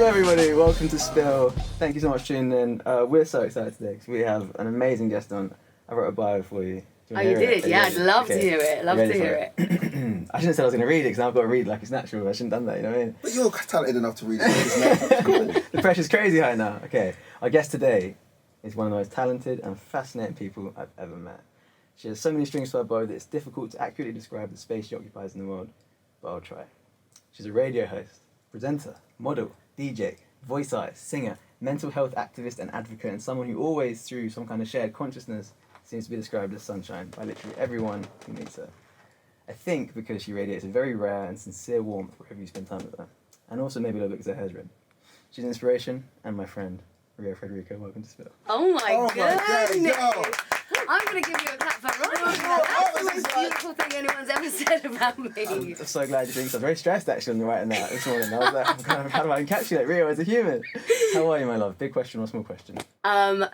Hello everybody, welcome to Spill. Thank you so much for tuning in. We're so excited today because we have an amazing guest on. I wrote a bio for you. Oh, you did? Yeah, I'd love to hear it. Love to hear it. I shouldn't have said I was going to read it because now I've got to read like it's natural. I shouldn't have done that, you know what I mean? But you're talented enough to read it. The pressure's crazy high now. Okay, our guest today is one of the most talented and fascinating people I've ever met. She has so many strings to her bow that it's difficult to accurately describe the space she occupies in the world, but I'll try. She's a radio host, presenter, model, DJ, voice artist, singer, mental health activist and advocate, and someone who always, through some kind of shared consciousness, seems to be described as sunshine by literally everyone who meets her. I think because she radiates a very rare and sincere warmth wherever you spend time with her, and also maybe a little bit because her hair's red. She's an inspiration and my friend, Rio Fredrika. Welcome to Spill. Oh my goodness! God, I'm going to give you a clap for right. That's the most beautiful thing anyone's ever said about me. I'm so glad you're doing so. I was very stressed actually when writing that this morning. I was like, how do I encapsulate Rio as a human? How are you, my love? Big question or small question? I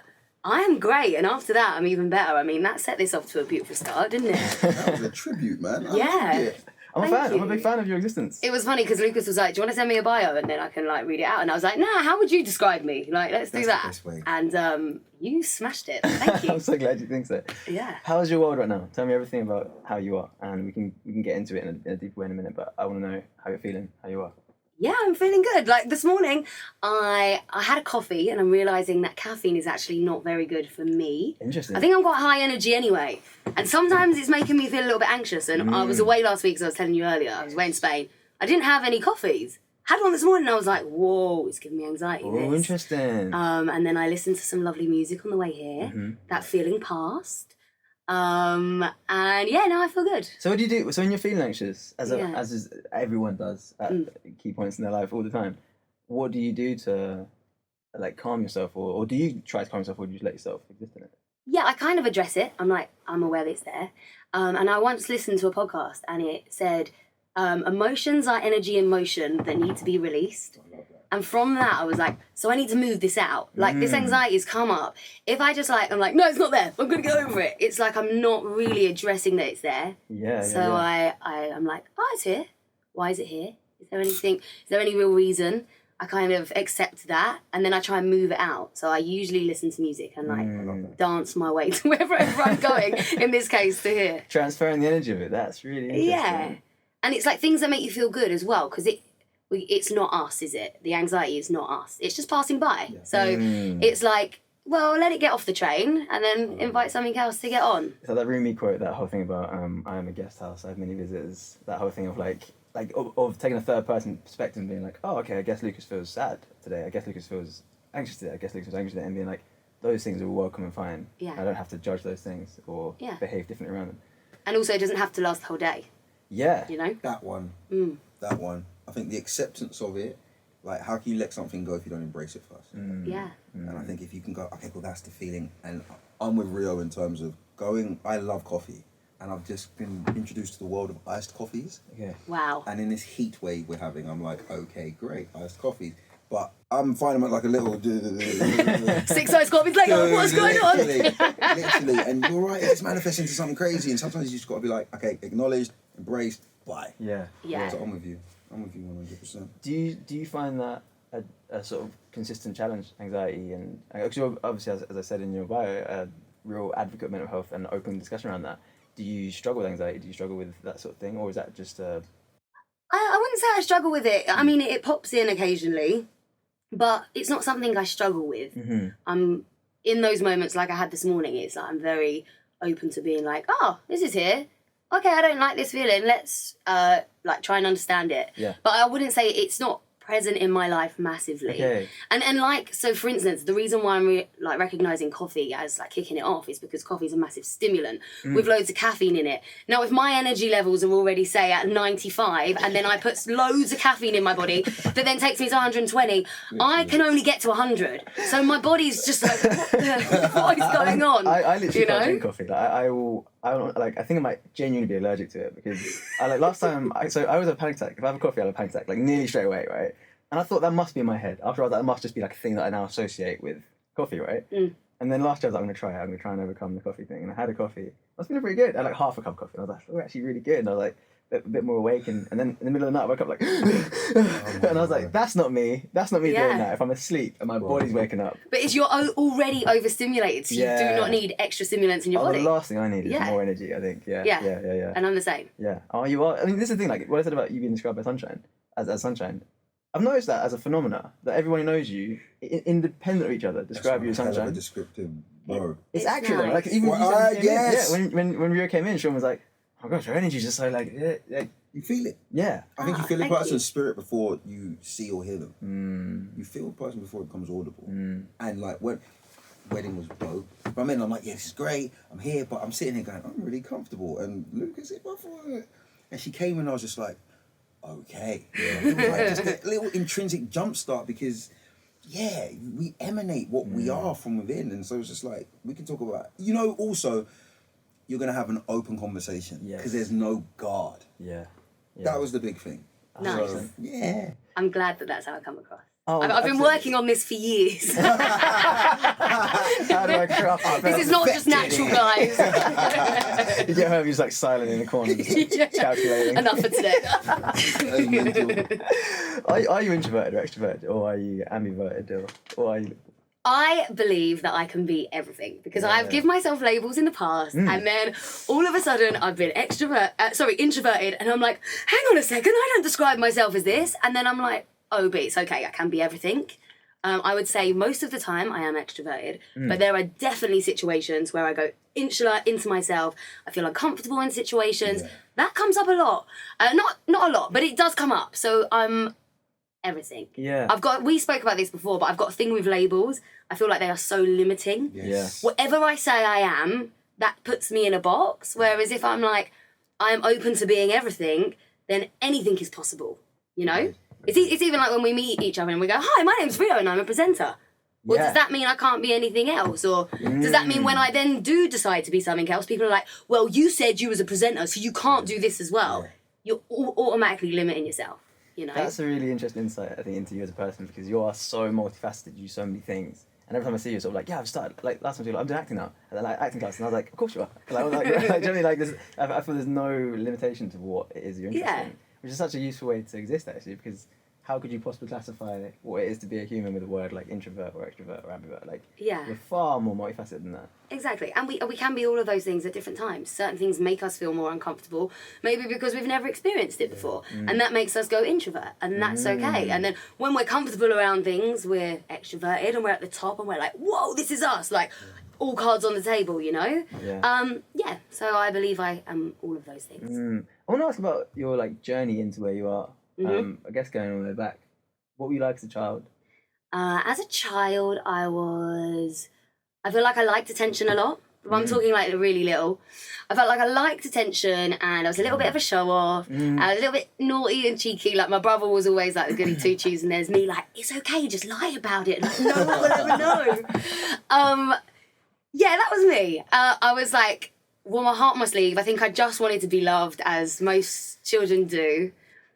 am great, and after that, I'm even better. I mean, that set this off to a beautiful start, didn't it? That was a tribute, man. I Yeah. loved it. I'm a Thank fan. you. I'm a big fan of your existence. It was funny because Lucas was like, "Do you want to send me a bio and then I can like read it out?" And I was like, "Nah, how would you describe me? Like, let's do That's that." the best way. And you smashed it. Thank you. I'm so glad you think so. Yeah. How's your world right now? Tell me everything about how you are, and we can get into it in a deeper way in a minute. But I want to know how you're feeling, how you are. Yeah, I'm feeling good. Like this morning, I had a coffee and I'm realising that caffeine is actually not very good for me. Interesting. I think I'm quite high energy anyway. And sometimes it's making me feel a little bit anxious. And I was away last week, as I was telling you earlier. I was away in Spain. I didn't have any coffees. Had one this morning and I was like, whoa, it's giving me anxiety. Oh, this. interesting. And then I listened to some lovely music on the way here. That feeling passed. And yeah, now I feel good. So what do you do? So when you're feeling anxious, as Yeah. is everyone does at key points in their life all the time, what do you do to like calm yourself, or do you try to calm yourself, or do you just let yourself exist in it? Yeah, I kind of address it. I'm like, I'm aware that it's there. And I once listened to a podcast and it said, emotions are energy in motion that need to be released. And from that, I was like, so I need to move this out. Like, this anxiety's come up. If I just like, I'm like, no, it's not there. I'm going to get over it. It's like I'm not really addressing that it's there. Yeah. So yeah. I'm like, oh, it's here. Why is it here? Is there any real reason? I kind of accept that. And then I try and move it out. So I usually listen to music and like dance my way to wherever I'm going. In this case, to here. Transferring the energy of it. That's really interesting. Yeah. And it's like things that make you feel good as well. Because it's not us, is it? The anxiety is not us. It's just passing by. Yeah. So it's like, well, let it get off the train and then invite something else to get on. So that Rumi quote, that whole thing about I am a guest house, I have many visitors, that whole thing of of taking a third person perspective and being like, oh, okay, I guess Lucas feels sad today. I guess Lucas feels anxious today. I guess Lucas feels anxious today. And being like, those things are welcome and fine. Yeah. I don't have to judge those things or behave differently around them. And also, it doesn't have to last the whole day. Yeah. You know? That one. That one. I think the acceptance of it, like, how can you let something go if you don't embrace it first? Yeah. And I think if you can go, okay, well, that's the feeling. And I'm with Rio in terms of going, I love coffee. And I've just been introduced to the world of iced coffees. Okay. Wow. And in this heat wave we're having, I'm like, okay, great, iced coffee. But I'm finding it like a little... 6 iced coffees later, what's going on? Literally. And you're right, it's manifesting into something crazy. And sometimes you just got to be like, okay, acknowledged, embraced, bye. Yeah. Yeah. So I'm with you 100%. Do you find that a sort of consistent challenge, anxiety, and actually, obviously, as I said in your bio, a real advocate of mental health and open discussion around that. Do you struggle with anxiety? Do you struggle with that sort of thing, or is that just a... I wouldn't say I struggle with it. I mean, it pops in occasionally, but it's not something I struggle with. I'm in those moments, like I had this morning. It's like I'm very open to being like, oh, this is here. Okay, I don't like this feeling. Let's like try and understand it. Yeah. But I wouldn't say it's not present in my life massively. Okay. And like, so for instance, the reason why I'm like recognizing coffee as like kicking it off is because coffee is a massive stimulant with loads of caffeine in it. Now, if my energy levels are already, say, at 95, and then I put loads of caffeine in my body that then takes me to 120, I can only get to 100. So my body's just like, what is going on? I literally you can't know? drink coffee. Like, I don't like. I think I might genuinely be allergic to it because last time I always have a panic attack. If I have a coffee, I have a panic attack like nearly straight away, right? And I thought that must be in my head. After all, that must just be like a thing that I now associate with coffee, right? And then last year I was like, I'm going to try and overcome the coffee thing. And I had a coffee. I was feeling pretty good. I had like half a cup of coffee. And I was like, oh, actually really good. And I was like, a bit more awake, and then in the middle of the night I woke up like, and I was like, that's not me doing that. If I'm asleep and my body's waking up. But it's you're already overstimulated, so you do not need extra stimulants in your body. The last thing I need is more energy, I think. Yeah. And I'm the same. Yeah. Oh, you are. I mean, this is the thing, like, what I said about you being described by sunshine, as sunshine. I've noticed that as a phenomena, that everyone who knows you, independent of each other, describe you as sunshine. That's a descriptive word. It's accurate. nice. Like, even yes. when Rio came in, Shean was like, oh my gosh, her energy's just so like you feel it. Yeah. I think you feel a thank person's you. spirit before you see or hear them. You feel a person before it becomes audible. And like when wedding was dope, but I'm like, yeah, this is great. I'm here, but I'm sitting here going, I'm really comfortable. And Lucas, and she came and I was just like, okay. It was like just a little intrinsic jump start because, we emanate what we are from within. And so it's just like, we can talk about, also, you're going to have an open conversation because there's no guard. Yeah. That was the big thing. Nice. So, yeah. I'm glad that that's how I come across. Oh, I've been working on this for years. How do I craft that? This is not just natural, guys. You get home, you're just like silent in the corner, just calculating. Enough for today. Are you introverted or extroverted, or are you ambiverted, or are you? I believe that I can be everything because I've given myself labels in the past, and then all of a sudden I've been introverted, and I'm like, hang on a second, I don't describe myself as this, and then I'm like, oh, but it's okay, I can be everything. I would say most of the time I am extroverted, but there are definitely situations where I go insular into myself. I feel uncomfortable in situations. That comes up a lot. Not a lot, but it does come up. So I'm everything. Yeah. We spoke about this before, but I've got a thing with labels. I feel like they are so limiting. Yes. Whatever I say I am, that puts me in a box. Whereas if I'm like, I'm open to being everything, then anything is possible, you know? It's even like when we meet each other and we go, hi, my name's Rio and I'm a presenter. Well, does that mean I can't be anything else? Or does that mean when I then do decide to be something else, people are like, well, you said you was a presenter, so you can't do this as well. You're automatically limiting yourself, you know? That's a really interesting insight, I think, into you as a person, because you are so multifaceted, you do so many things. And every time I see you, sort of like, I've started, like, last time you were like, I'm doing acting now. And then, like, acting class. And I was like, of course you are. Generally, like, I feel there's no limitation to what it is you're interested in. Which is such a useful way to exist, actually, because how could you possibly classify what it is to be a human with a word like introvert or extrovert or ambivert? Like, you're far more multifaceted than that. Exactly. And we can be all of those things at different times. Certain things make us feel more uncomfortable, maybe because we've never experienced it before. And that makes us go introvert, and that's okay. And then when we're comfortable around things, we're extroverted and we're at the top and we're like, whoa, this is us. Like, all cards on the table, you know? So I believe I am all of those things. I want to ask about your, like, journey into where you are. I guess going all the way back. What were you like as a child? As a child, I feel like I liked attention a lot. I'm talking like really little. I felt like I liked attention and I was a little bit of a show off. I was a little bit naughty and cheeky. Like my brother was always like the goody two-shoes and there's me like, it's okay, just lie about it. Like, no one will ever know. That was me. I was like, wore my heart on my sleeve. I think I just wanted to be loved, as most children do.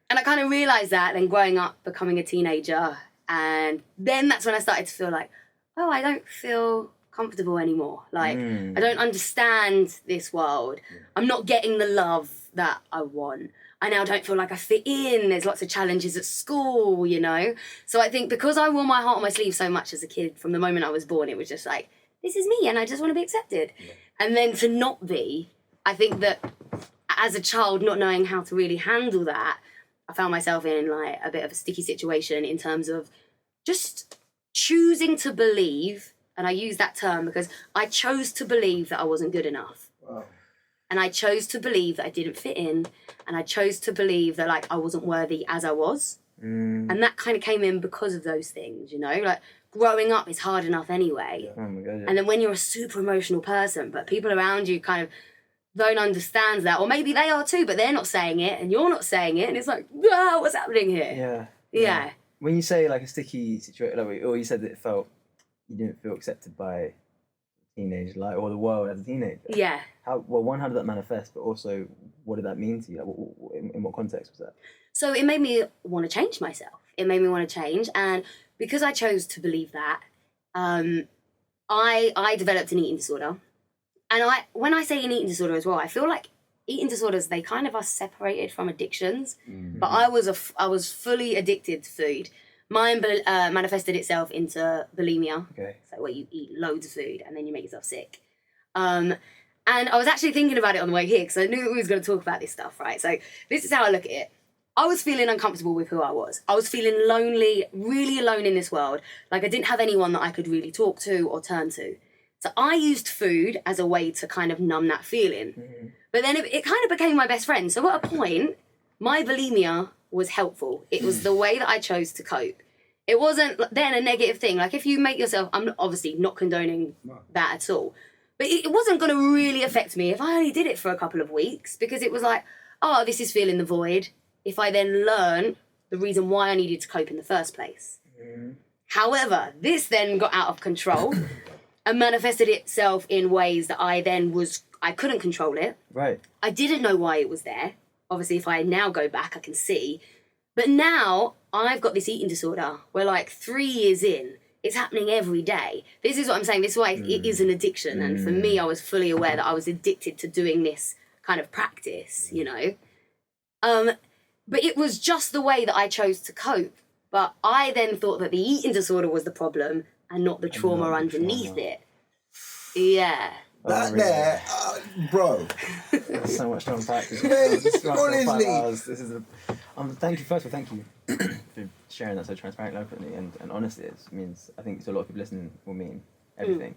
And I kind of realised that then growing up, becoming a teenager. And then that's when I started to feel like, oh, I don't feel comfortable anymore. Like, I don't understand this world. I'm not getting the love that I want. I now don't feel like I fit in. There's lots of challenges at school, you know? So I think because I wore my heart on my sleeve so much as a kid, from the moment I was born, it was just like, this is me and I just want to be accepted. And then to not be, I think that as a child, not knowing how to really handle that, I found myself in like a bit of a sticky situation in terms of just choosing to believe, and I use that term because I chose to believe that I wasn't good enough. Wow. And I chose to believe that I didn't fit in, and I chose to believe that like I wasn't worthy as I was. And that kind of came in because of those things, you know? Like growing up is hard enough anyway. Oh my God, And then when you're a super emotional person, but people around you kind of don't understand that, or maybe they are too, but they're not saying it and you're not saying it, and it's like, what's happening here? Yeah. When you say like a sticky situation, like, or you said that you didn't feel accepted by teenage life or the world as a teenager. Yeah. How did that manifest? But also, what did that mean to you? Like, in what context was that? So it made me want to change myself. It made me want to change, and because I chose to believe that, I developed an eating disorder. And when I say an eating disorder as well, I feel like eating disorders, they kind of are separated from addictions. But I was fully addicted to food. Mine manifested itself into bulimia. Okay. So where you eat loads of food and then you make yourself sick. And I was actually thinking about it on the way here because I knew we was going to talk about this stuff, right? So this is how I look at it. I was feeling uncomfortable with who I was. I was feeling lonely, really alone in this world. Like I didn't have anyone that I could really talk to or turn to. So I used food as a way to kind of numb that feeling. But then it kind of became my best friend. So at a point, my bulimia was helpful. It was the way that I chose to cope. It wasn't then a negative thing. Like if you make yourself, I'm obviously not condoning that at all. But it wasn't going to really affect me if I only did it for a couple of weeks, because it was like, oh, this is filling the void. If I then learn the reason why I needed to cope in the first place. However, this then got out of control and manifested itself in ways that I couldn't control it. Right. I didn't know why it was there. Obviously, if I now go back, I can see. But now I've got this eating disorder where like 3 years in, it's happening every day. This is what I'm saying. This is why it is an addiction. And for me, I was fully aware that I was addicted to doing this kind of practice, you know. But it was just the way that I chose to cope. But I then thought that the eating disorder was the problem and not the trauma underneath it. Yeah. That there, bro. There's so much to unpack. Honestly. Thank you, first of all, thank you for sharing that so transparently, openly, and honestly. It means, I think to a lot of people listening will mean everything.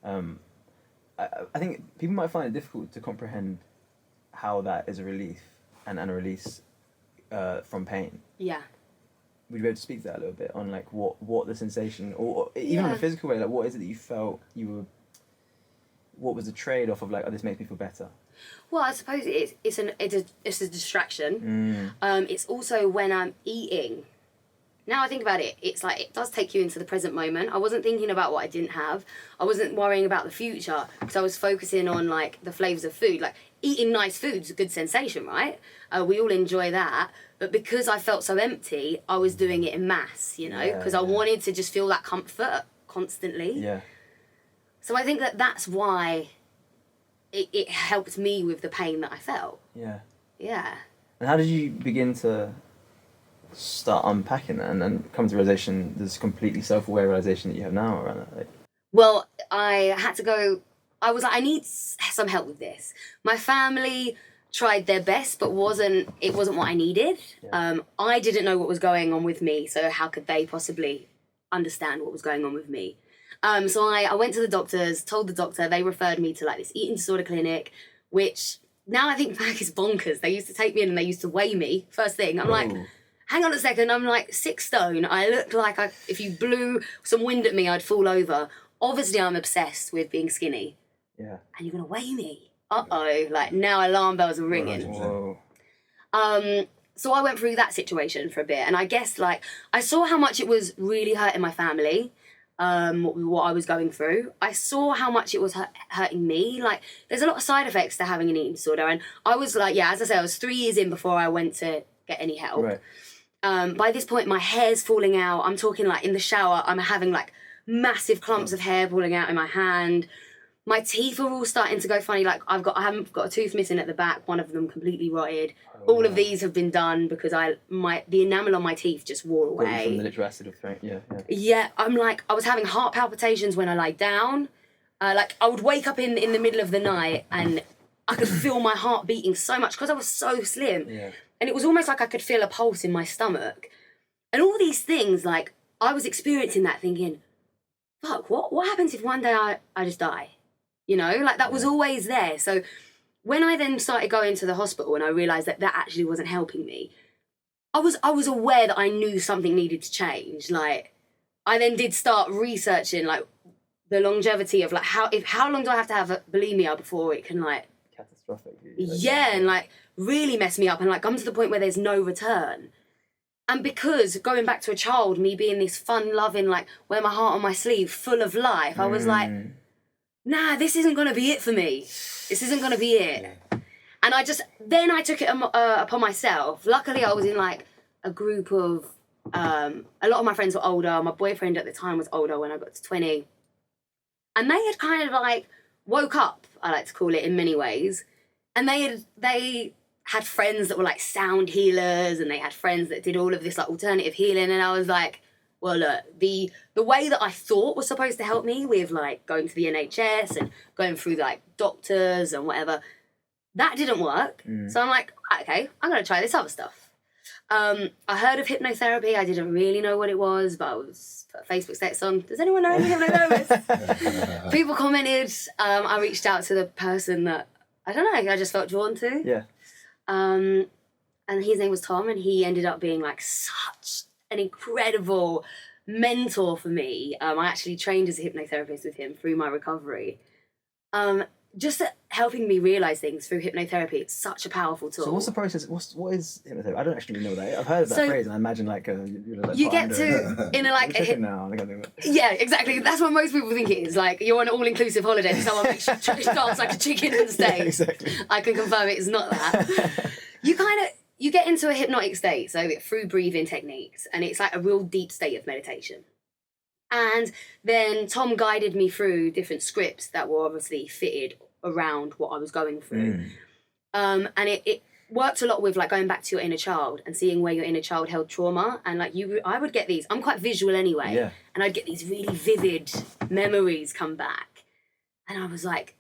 I think people might find it difficult to comprehend how that is a relief and a release from pain. Yeah. Would you be able to speak to that a little bit on like what the sensation, or even in a physical way, like what is it that you felt what was the trade-off of like, oh, this makes me feel better? Well, I suppose it's a distraction. It's also when I'm eating. Now I think about it, it's like it does take you into the present moment. I wasn't thinking about what I didn't have. I wasn't worrying about the future because I was focusing on like the flavours of food. Like eating nice food's a good sensation, right? We all enjoy that. But because I felt so empty, I was doing it in mass, you know, because I wanted to just feel that comfort constantly. Yeah. So I think that's why it helped me with the pain that I felt. Yeah. Yeah. And how did you begin to start unpacking that and then come to the realization, this completely self-aware realization that you have now around that? Like... Well, I had to go, I was like, I need some help with this. My family tried their best, but it wasn't what I needed. Yeah. I didn't know what was going on with me, so how could they possibly understand what was going on with me? So I went to the doctors, told the doctor, they referred me to like this eating disorder clinic, which now I think back is bonkers. They used to take me in and they used to weigh me first thing. I'm like, hang on a second, I'm like 6 stone. I look like if you blew some wind at me, I'd fall over. Obviously, I'm obsessed with being skinny. Yeah. And you're going to weigh me? Uh-oh. Like now alarm bells are ringing. Whoa. So I went through that situation for a bit. And I guess like I saw how much it was really hurting my family. What I was going through. I saw how much it was hurting me. Like, there's a lot of side effects to having an eating disorder. And I was like, yeah, as I said, I was 3 years in before I went to get any help. Right. By this point, my hair's falling out. I'm talking like in the shower, I'm having like massive clumps of hair falling out in my hand. My teeth are all starting to go funny. Like I haven't got a tooth missing at the back. One of them completely rotted. All of these have been done because the enamel on my teeth just wore away. From the literal acid of throwing, Yeah, I'm like, I was having heart palpitations when I lied down. Like I would wake up in the middle of the night and I could feel my heart beating so much because I was so slim. Yeah. And it was almost like I could feel a pulse in my stomach. And all these things, like I was experiencing that thinking, fuck, what happens if one day I just die? You know, like that was always there. So when I then started going to the hospital and I realised that actually wasn't helping me, I was aware that I knew something needed to change. Like I then did start researching like the longevity of like how long do I have to have a bulimia before it can like catastrophic. And like really mess me up and like come to the point where there's no return. And because going back to a child, me being this fun loving, like wear my heart on my sleeve, full of life, I was like, nah, this isn't going to be it for me. This isn't going to be it. Yeah. And I took it upon myself. Luckily, I was in like a group of, a lot of my friends were older. My boyfriend at the time was older when I got to 20. And they had kind of like woke up, I like to call it in many ways. And they had friends that were like sound healers, and they had friends that did all of this like alternative healing, and I was like, well, look, the way that I thought was supposed to help me with like going to the NHS and going through like doctors and whatever, that didn't work. So I'm like, okay, I'm gonna try this other stuff. I heard of hypnotherapy. I didn't really know what it was, but I was put a Facebook status on. Does anyone know any hypnotherapists? People commented. I reached out to the person that I don't know. I just felt drawn to. Yeah. And his name was Tom, and he ended up being like such an incredible mentor for me. I actually trained as a hypnotherapist with him through my recovery. Just helping me realise things through hypnotherapy. It's such a powerful tool. So what's the process? What is hypnotherapy? I don't actually know that. I've heard of that phrase, and I imagine like you get to in a like a now. yeah, exactly. That's what most people think it is. Like you're on an all-inclusive holiday, and someone makes you dance like a chicken and stay. Yeah, exactly. I can confirm it is not that. You get into a hypnotic state, so through breathing techniques, and it's like a real deep state of meditation. And then Tom guided me through different scripts that were obviously fitted around what I was going through. And it worked a lot with like going back to your inner child and seeing where your inner child held trauma. And like I would get these, I'm quite visual anyway, Yeah. and I'd get these really vivid memories come back. And I was like,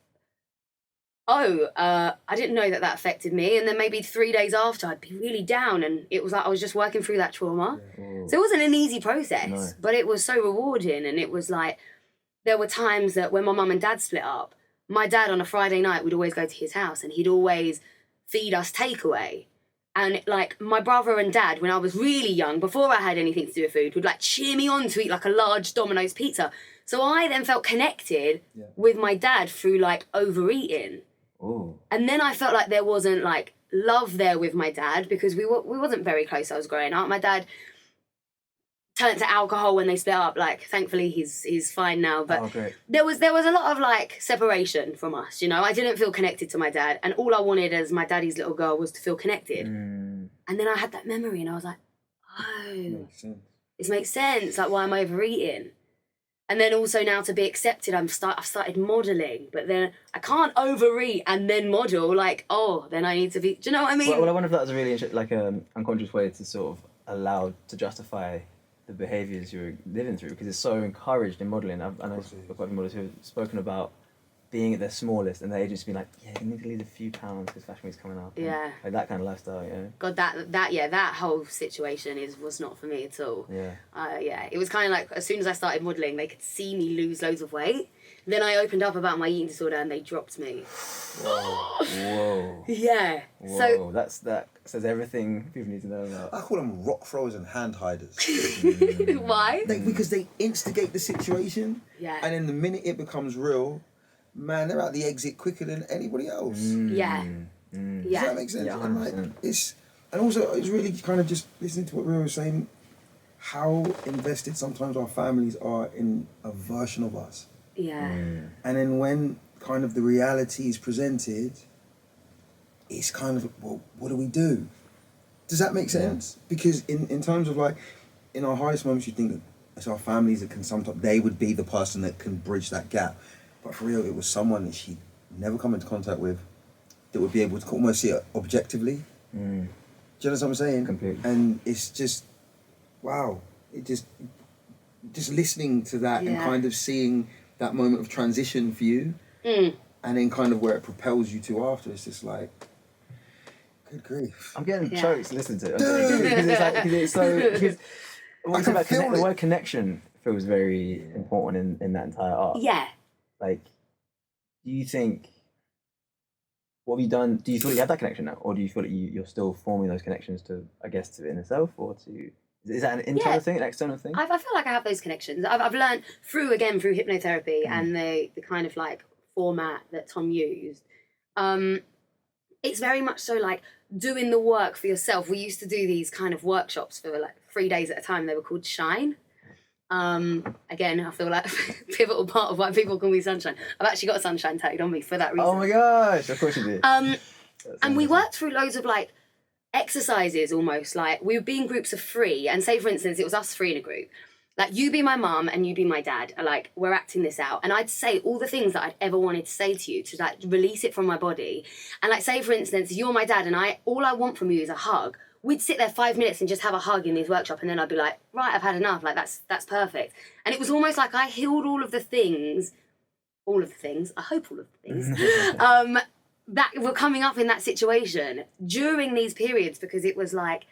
I didn't know that affected me. And then maybe 3 days after, I'd be really down, and it was like I was just working through that trauma. Yeah. So it wasn't an easy process, No. but it was so rewarding. And it was like, there were times that when my mum and dad split up, my dad on a Friday night would always go to his house, and he'd always feed us takeaway. And like my brother and dad, when I was really young, before I had anything to do with food, would like cheer me on to eat like a large Domino's pizza. So I then felt connected with my dad through like overeating. Ooh. And then I felt like there wasn't like love there with my dad, because we wasn't very close. I was growing up. My dad turned to alcohol when they split up. Like, thankfully he's fine now. But great. there was a lot of like separation from us. You know, I didn't feel connected to my dad, and all I wanted as my daddy's little girl was to feel connected. And then I had that memory, and I was like, oh, Makes sense. this makes sense. Like, why am I overeating? And then also now to be accepted, I've started modelling, but then I can't overeat and then model. Like, then I need to be. Do you know what I mean? Well, I wonder if that was a really unconscious way to sort of allow to justify the behaviours you're living through, because it's so encouraged in modelling. I know quite a few models who have spoken about being at their smallest, and their agents being like, yeah, you need to lose a few pounds because Fashion Week's coming up. Yeah. Like that kind of lifestyle, you know? God, that whole situation was not for me at all. Yeah. It was kind of like, as soon as I started modelling, they could see me lose loads of weight. Then I opened up about my eating disorder, and they dropped me. Whoa. Yeah. Whoa. That says everything people need to know about. I call them rock throwers and hand hiders. Why? Because they instigate the situation. Yeah. And then the minute it becomes real, man, they're out the exit quicker than anybody else. Yeah. Does Yeah. that make sense? Yeah, And 100%. and also it's really kind of just listening to what Rio was saying, how invested sometimes our families are in a version of us. Yeah. And then when kind of the reality is presented, it's kind of, well, what do we do? Does that make sense? Because in terms of like, in our highest moments, you think that it's our families that can sometimes, they would be the person that can bridge that gap. But for real, it was someone that she'd never come into contact with that would be able to almost see it objectively. Do you know what I'm saying? Completely. And it's just, wow. It just listening to that and kind of seeing that moment of transition for you, and then kind of where it propels you to after, it's just like, good grief. I'm getting chokes listening to it. Because it's so... The word connection feels very important in that entire art. Yeah. Like, do you think... What have you done? Do you feel you have that connection now? Or do you feel that you're still forming those connections to, I guess, to inner self, or to... Is that an internal thing, an external thing? I feel like I have those connections. I've learned through hypnotherapy and the kind of like format that Tom used. It's very much so like doing the work for yourself. We used to do these kind of workshops for like 3 days at a time. They were called Shine. Again, I feel like a pivotal part of why people call me Sunshine. I've actually got a sunshine tattooed on me for that reason. Oh my gosh, of course you do. And we worked through loads of like exercises almost, like we would be in groups of 3, and say for instance it was us 3 in a group, Like, you be my mum and you be my dad. Like, we're acting this out. And I'd say all the things that I'd ever wanted to say to you, to like release it from my body. And like, say for instance, you're my dad and all I want from you is a hug. We'd sit there 5 minutes and just have a hug in this workshop, and then I'd be like, right, I've had enough. Like, that's perfect. And it was almost like I healed all of the things, I hope all of the things, that were coming up in that situation during these periods, because it was like,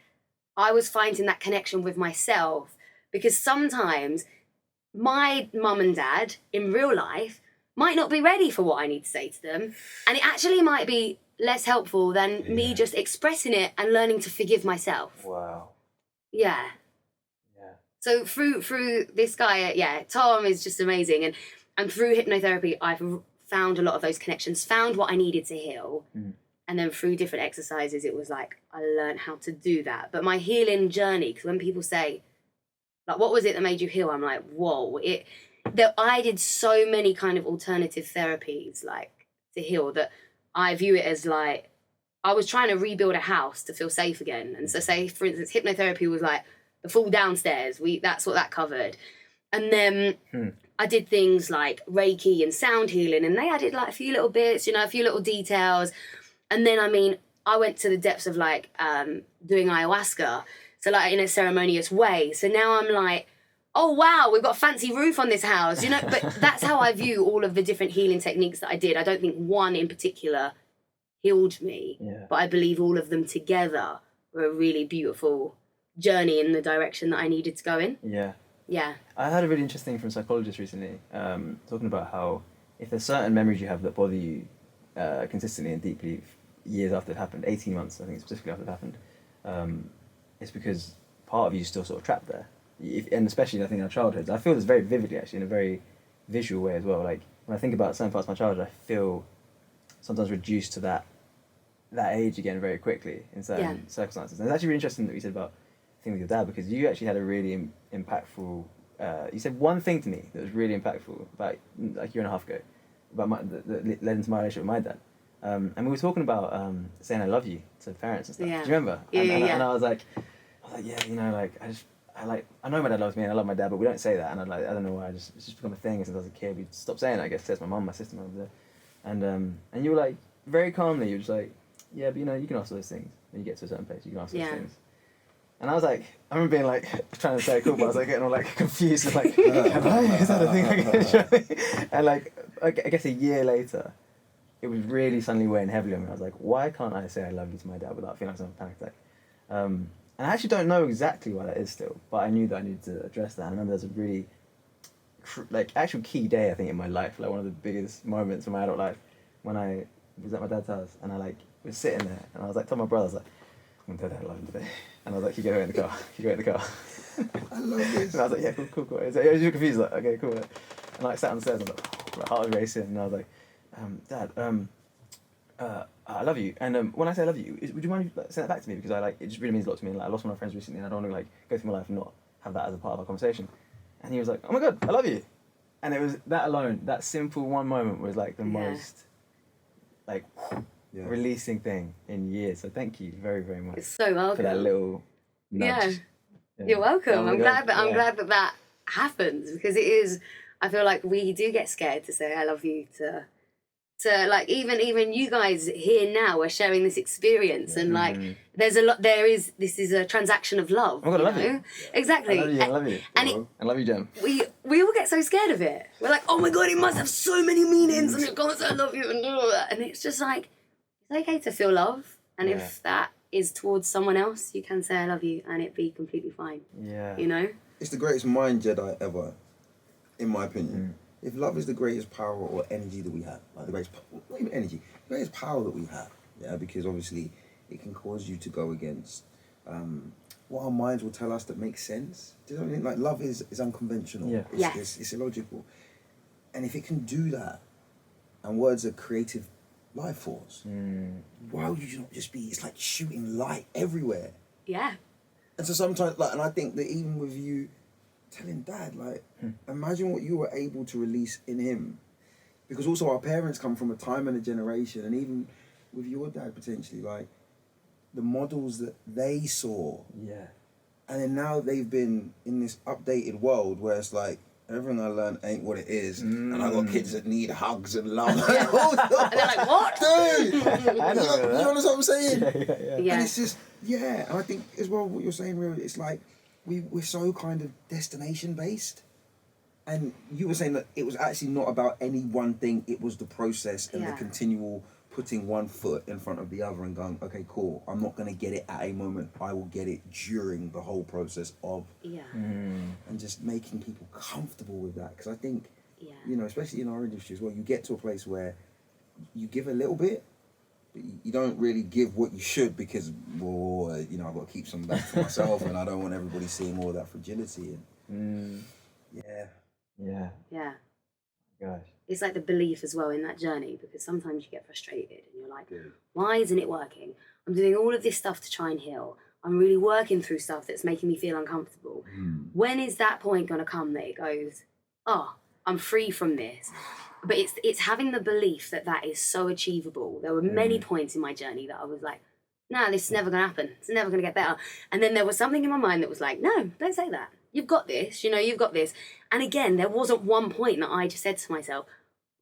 I was finding that connection with myself, because sometimes my mum and dad in real life might not be ready for what I need to say to them. And it actually might be less helpful than me just expressing it and learning to forgive myself. Wow. Yeah. Yeah. So through this guy, Tom is just amazing. And through hypnotherapy, I've found a lot of those connections, found what I needed to heal. And then through different exercises, it was like, I learned how to do that. But my healing journey, because when people say, like, what was it that made you heal? I'm like, whoa, I did so many kind of alternative therapies, like, to heal, that I view it as like, I was trying to rebuild a house to feel safe again. And so say, for instance, hypnotherapy was like the full downstairs. That's what that covered. And then I did things like Reiki and sound healing, and they added like a few little bits, a few little details. And then, I went to the depths of like doing ayahuasca. So like in a ceremonious way. So now I'm like, oh wow, we've got a fancy roof on this house, but that's how I view all of the different healing techniques that I did. I don't think one in particular healed me, but I believe all of them together were a really beautiful journey in the direction that I needed to go in. Yeah. I heard a really interesting thing from a psychologist recently, talking about how if there's certain memories you have that bother you consistently and deeply years after it happened, 18 months I think specifically after it happened, it's because part of you is still sort of trapped there. And especially I think in our childhoods, I feel this very vividly actually, in a very visual way as well. Like when I think about certain parts of my childhood, I feel sometimes reduced to that age again very quickly in certain circumstances. And it's actually really interesting that you said about the thing with your dad, because you actually had a really impactful, you said one thing to me that was really impactful about like a year and a half ago, about that led into my relationship with my dad. And we were talking about saying I love you to parents and stuff. Yeah. Do you remember? Yeah, and I was like, I know my dad loves me and I love my dad, but we don't say that. And I don't know why. It's just become a thing since I was a kid. We stopped saying it, I guess. There's my mum, my sister, over there. And you were like, very calmly, you were just like, yeah, but you can ask those things. When you get to a certain place, you can ask those things. And I was like, I remember being like, trying to say it cool, but I was like getting all like confused and like, is that a thing? And like, I guess a year later, it was really suddenly weighing heavily on me. I was like, why can't I say I love you to my dad without feeling like I'm having a panic attack? And I actually don't know exactly why that is still, but I knew that I needed to address that. And I remember there's a really, actual key day, I think, in my life, like one of the biggest moments of my adult life, when I was at my dad's house and I was sitting there and I was like, told my brother, I was like, I'm going to tell Dad I love him today. And I was like, you get away in the car. I love this. And I was like, yeah, cool. I was just confused, like, okay, cool. And I sat on the stairs and my heart was racing and I was like, Dad, I love you. And when I say I love you, would you mind saying that back to me? Because it just really means a lot to me. And I lost one of my friends recently and I don't want to go through my life and not have that as a part of our conversation. And he was like, oh my God, I love you. And it was that alone, that simple one moment was like the most releasing thing in years. So thank you very, very much. It's so welcome. For that little nudge. Yeah. You're welcome. I'm glad that happens, because it is, I feel like we do get scared to say I love you to like even you guys here now are sharing this experience and like this is a transaction of love. Oh my God, I love you. Exactly. I love you. I love you, Jem. We all get so scared of it. We're like, oh my God, it must have so many meanings and it can't say I love you and all that. And it's just like, it's okay to feel love. And if that is towards someone else, you can say I love you and it be completely fine. Yeah. It's the greatest mind Jedi ever, in my opinion. If love is the greatest power or energy that we have, like the greatest, not even energy, the greatest power that we have, because obviously it can cause you to go against what our minds will tell us that makes sense. Do you know what I mean? Like love is unconventional. Yeah. It's illogical. And if it can do that, and words are creative life force, why would you not just be, it's like shooting light everywhere. Yeah. And so sometimes, and I think that even with you telling Dad, imagine what you were able to release in him. Because also our parents come from a time and a generation, and even with your dad potentially, the models that they saw And then now they've been in this updated world where it's like, everything I learned ain't what it is. And I got kids that need hugs and love. And they're like, what? Dude! you I know that. understand what I'm saying? Yeah. And it's just, and I think as well what you're saying, Rio, it's like we're so kind of destination based. And you were saying that it was actually not about any one thing, it was the process and the continual putting one foot in front of the other and going, okay, cool, I'm not going to get it at a moment, I will get it during the whole process of, and just making people comfortable with that. Because I think, you know, especially in our industry as well, you get to a place where you give a little bit, but you don't really give what you should because, well, you know, I've got to keep some back for myself and I don't want everybody seeing all that fragility. And Yeah. Gosh. It's like the belief as well in that journey, because sometimes you get frustrated and you're like, why isn't it working? I'm doing all of this stuff to try and heal. I'm really working through stuff that's making me feel uncomfortable. When is that point going to come that it goes, oh, I'm free from this? But it's having the belief that that is so achievable. There were many points in my journey that I was like, no, this is never going to happen. It's never going to get better. And then there was something in my mind that was like, no, don't say that. You've got this, you know, you've got this. And again, there wasn't one point that I just said to myself,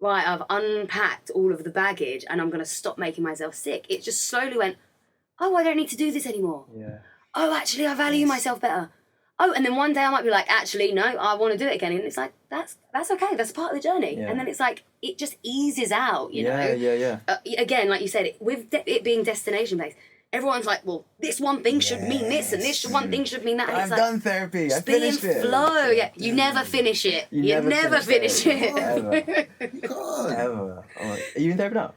right, I've unpacked all of the baggage and I'm going to stop making myself sick. It just slowly went, oh, I don't need to do this anymore. Yeah. Oh, actually, I value myself better. Oh, and then one day I might be like, actually, no, I want to do it again. And it's like, that's okay. That's part of the journey. Yeah. And then it's like, it just eases out, you know? Yeah. Again, like you said, with it being destination-based, everyone's like, well, this one thing should mean this, and this one thing should mean that. And I've it's like, done therapy. I just be in finished it. flow. Yeah, you never finish it. You never finish it. Ever. you can't. Ever. Are you in therapy now?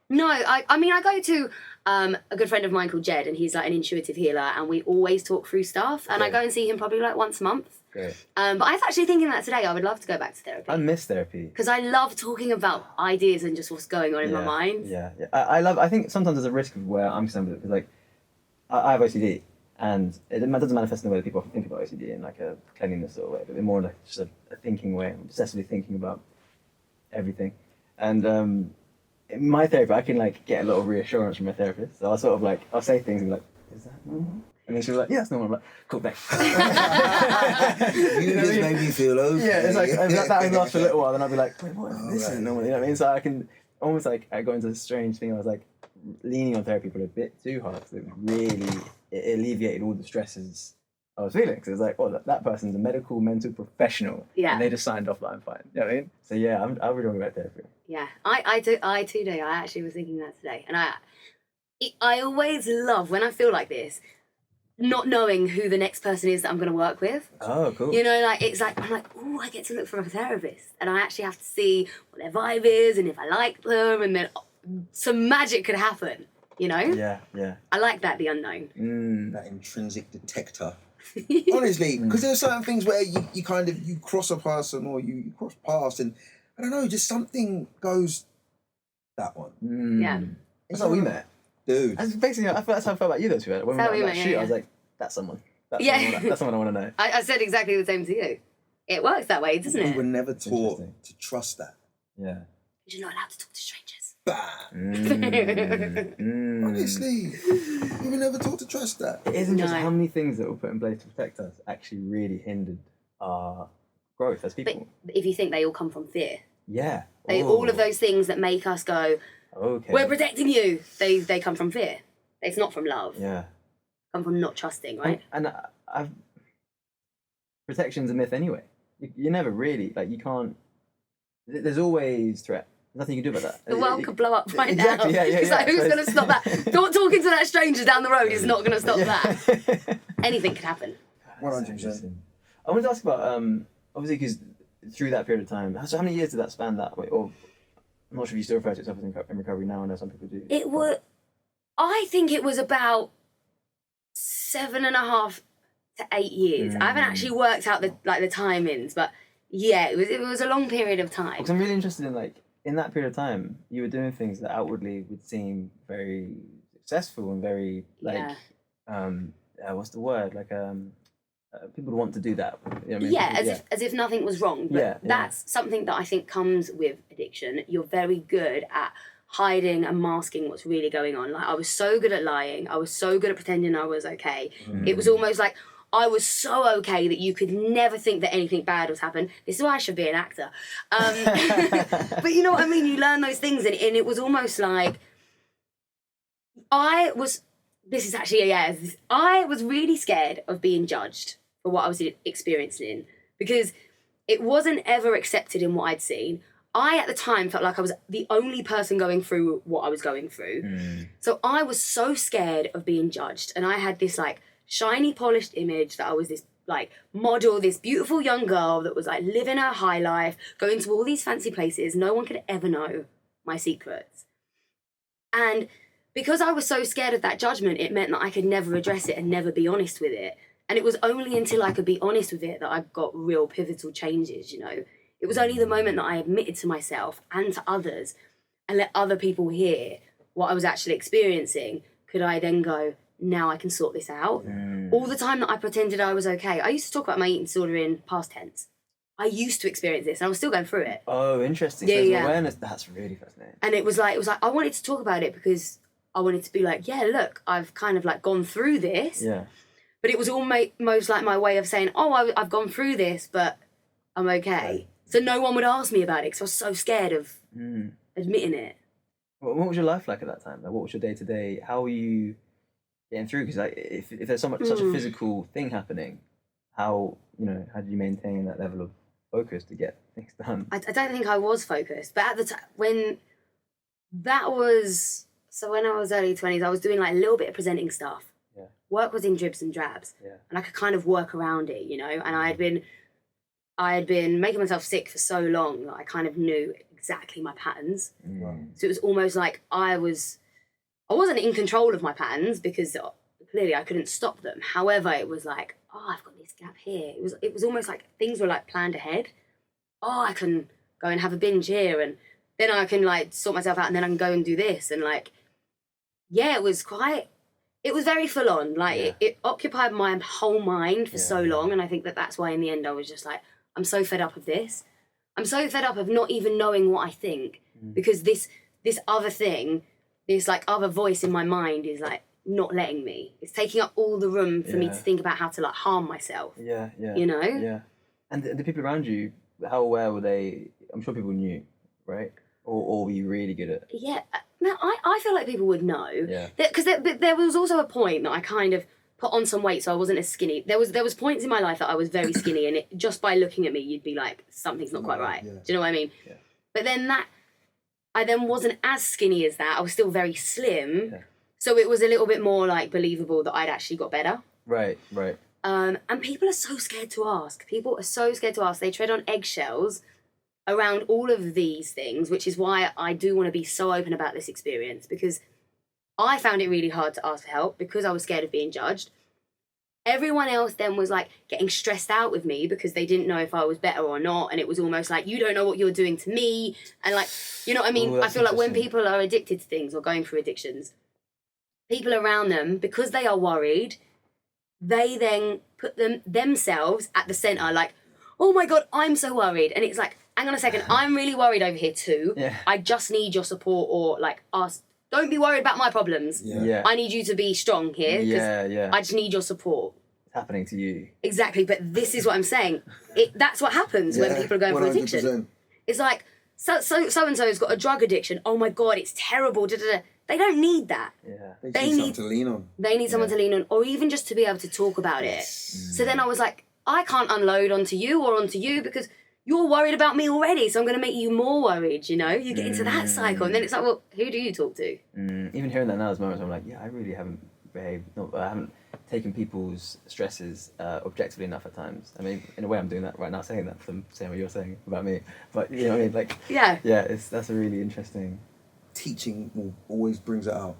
No, I mean, I go to a good friend of mine called Jed, and he's like an intuitive healer, and we always talk through stuff. And I go and see him probably like once a month. Great. But I was actually thinking that today I would love to go back to therapy. I miss therapy. Because I love talking about ideas and just what's going on in my mind. Yeah. I think sometimes there's a risk of where I'm concerned with it, because like, I have OCD, and it doesn't manifest in the way that people often think about OCD in like a cleanliness sort of way, but more like just a thinking way. I'm obsessively thinking about everything. And in my therapy, I can like get a lot of reassurance from my therapist. So I'll sort of like, I'll say things and be like, is that normal? And then she'll be like, yeah, that's normal. I'm like, cool, thanks. You just made me feel okay. Yeah, it's like, that would last for a little while, then I'll be like, wait, what? This isn't normal, you know what I mean? So I can, almost like, I got into this strange thing. I was like, leaning on therapy for a bit too hard, because it alleviated all the stresses I was feeling. Because it was like, oh, that person's a medical mental professional, and they just signed off that I'm fine. You know what I mean? So yeah, I really want to go back to therapy. Yeah, I too do. I actually was thinking that today, and I always love when I feel like this, not knowing who the next person is that I'm going to work with. Oh, cool. You know, like, it's like, I'm like, oh, I get to look for a therapist, and I actually have to see what their vibe is and if I like them, and then some magic could happen, you know? Yeah. I like that, the unknown. That intrinsic detector. Honestly, because there are certain things where you kind of, you cross a person or you cross past and, I don't know, just something goes, that one. Yeah. That's how we met. Dude. That's basically, that's how I felt about you though, too. When we met on that shoot, I was like, that's someone. That's someone I want to know. I said exactly the same to you. It works that way, doesn't it? We were never taught to trust that. Yeah. You're not allowed to talk to strangers. Honestly, we were never taught to trust that. It isn't just how many things that were put in place to protect us actually really hindered our growth as people. But if you think they all come from fear. Yeah. All of those things that make us go, okay, we're protecting you, they come from fear. It's not from love. Yeah. Come from not trusting, right? And protection's a myth anyway. You never really, like, you can't, there's always threat. Nothing you can do about that. The world could blow up right now. Yeah, it's like, who's going to stop that? Talking to that stranger down the road is not going to stop that. Anything could happen. 100%. I wanted to ask about, obviously, because through that period of time, so how many years did that span that way? Or, I'm not sure if you still refer to yourself as in recovery now. I know some people do. I think it was about 7.5 to 8 years. I haven't actually worked out the timings, but yeah, it was a long period of time. Because I'm really interested in, like, in that period of time, you were doing things that outwardly would seem very successful and very, like, what's the word? Like, people would want to do that. You know what I mean? Yeah, as if nothing was wrong. But that's something that I think comes with addiction. You're very good at hiding and masking what's really going on. Like, I was so good at lying. I was so good at pretending I was okay. It was almost like, I was so okay that you could never think that anything bad was happening. This is why I should be an actor. But you know what I mean? You learn those things, and it was almost like I was really scared of being judged for what I was experiencing, because it wasn't ever accepted in what I'd seen. I, at the time, felt like I was the only person going through what I was going through. So I was so scared of being judged. And I had this, like, shiny, polished image that I was this, like, model, this beautiful young girl that was, like, living her high life, going to all these fancy places. No one could ever know my secrets. And because I was so scared of that judgment, it meant that I could never address it and never be honest with it. And it was only until I could be honest with it that I got real pivotal changes, you know. It was only the moment that I admitted to myself and to others and let other people hear what I was actually experiencing, could I then go, now I can sort this out. All the time that I pretended I was okay. I used to talk about my eating disorder in past tense. I used to experience this and I was still going through it. Oh, interesting. Yeah, So there's yeah. awareness. That's really fascinating. And it was like I wanted to talk about it because I wanted to be like, yeah, look, I've kind of like gone through this. Yeah. But it was almost like my way of saying, oh, I've gone through this, but I'm okay. Right. So no one would ask me about it because I was so scared of admitting it. What was your life like at that time? Like, what was your day-to-day? How were you getting through? Because like, if there's such a physical thing happening, how did you maintain that level of focus to get things done? I don't think I was focused. But at the time, when I was early 20s, I was doing like a little bit of presenting stuff. Yeah. Work was in dribs and drabs. Yeah. And I could kind of work around it, you know. And I had been making myself sick for so long that I kind of knew exactly my patterns. So it was almost like I wasn't in control of my patterns because clearly I couldn't stop them. However, it was like, oh, I've got this gap here. It was almost like things were like planned ahead. Oh, I can go and have a binge here, and then I can like sort myself out, and then I can go and do this. And like, yeah, it was very full on. Like it occupied my whole mind for so long. And I think that's why in the end I was just like, I'm so fed up of this. I'm so fed up of not even knowing what I think, because this other thing, this like other voice in my mind is like not letting me. It's taking up all the room for me to think about how to like harm myself. Yeah. You know? Yeah. And the people around you, how aware were they? I'm sure people knew, right? Or were you really good at? Yeah. No, I feel like people would know. Yeah. Because there was also a point that I kind of put on some weight, so I wasn't as skinny. There was points in my life that I was very skinny, and just by looking at me, you'd be like, something's not quite right. Yeah. Do you know what I mean? Yeah. But then I then wasn't as skinny as that. I was still very slim. Yeah. So it was a little bit more like believable that I'd actually got better. Right. And people are so scared to ask. People are so scared to ask. They tread on eggshells around all of these things, which is why I do want to be so open about this experience, because I found it really hard to ask for help because I was scared of being judged. Everyone else then was like getting stressed out with me because they didn't know if I was better or not. And it was almost like, you don't know what you're doing to me. And like, you know what I mean? Ooh, I feel like when interesting. people are addicted to things or going through addictions, people around them, because they are worried, they then put themselves at the center, like, oh my God, I'm so worried. And it's like, hang on a second, I'm really worried over here too. Yeah. I just need your support, or like ask, don't be worried about my problems. Yeah. I need you to be strong here. Yeah. I just need your support. It's happening to you. Exactly, but this is what I'm saying. That's what happens when people are going through addiction. 100%. It's like, so and so's got a drug addiction. Oh my God, it's terrible. Da, da, da. They don't need that. Yeah. They need something to lean on. They need someone to lean on, or even just to be able to talk about it. So then I was like, I can't unload onto you or onto you because you're worried about me already, so I'm going to make you more worried, you know? You get into that cycle, and then it's like, well, who do you talk to? Even hearing that now, there's moments I'm like, yeah, I really haven't behaved, I haven't taken people's stresses objectively enough at times. I mean, in a way, I'm doing that right now, saying that from saying what you're saying about me. But you know what I mean? Like, Yeah. That's a really interesting. Teaching always brings it out.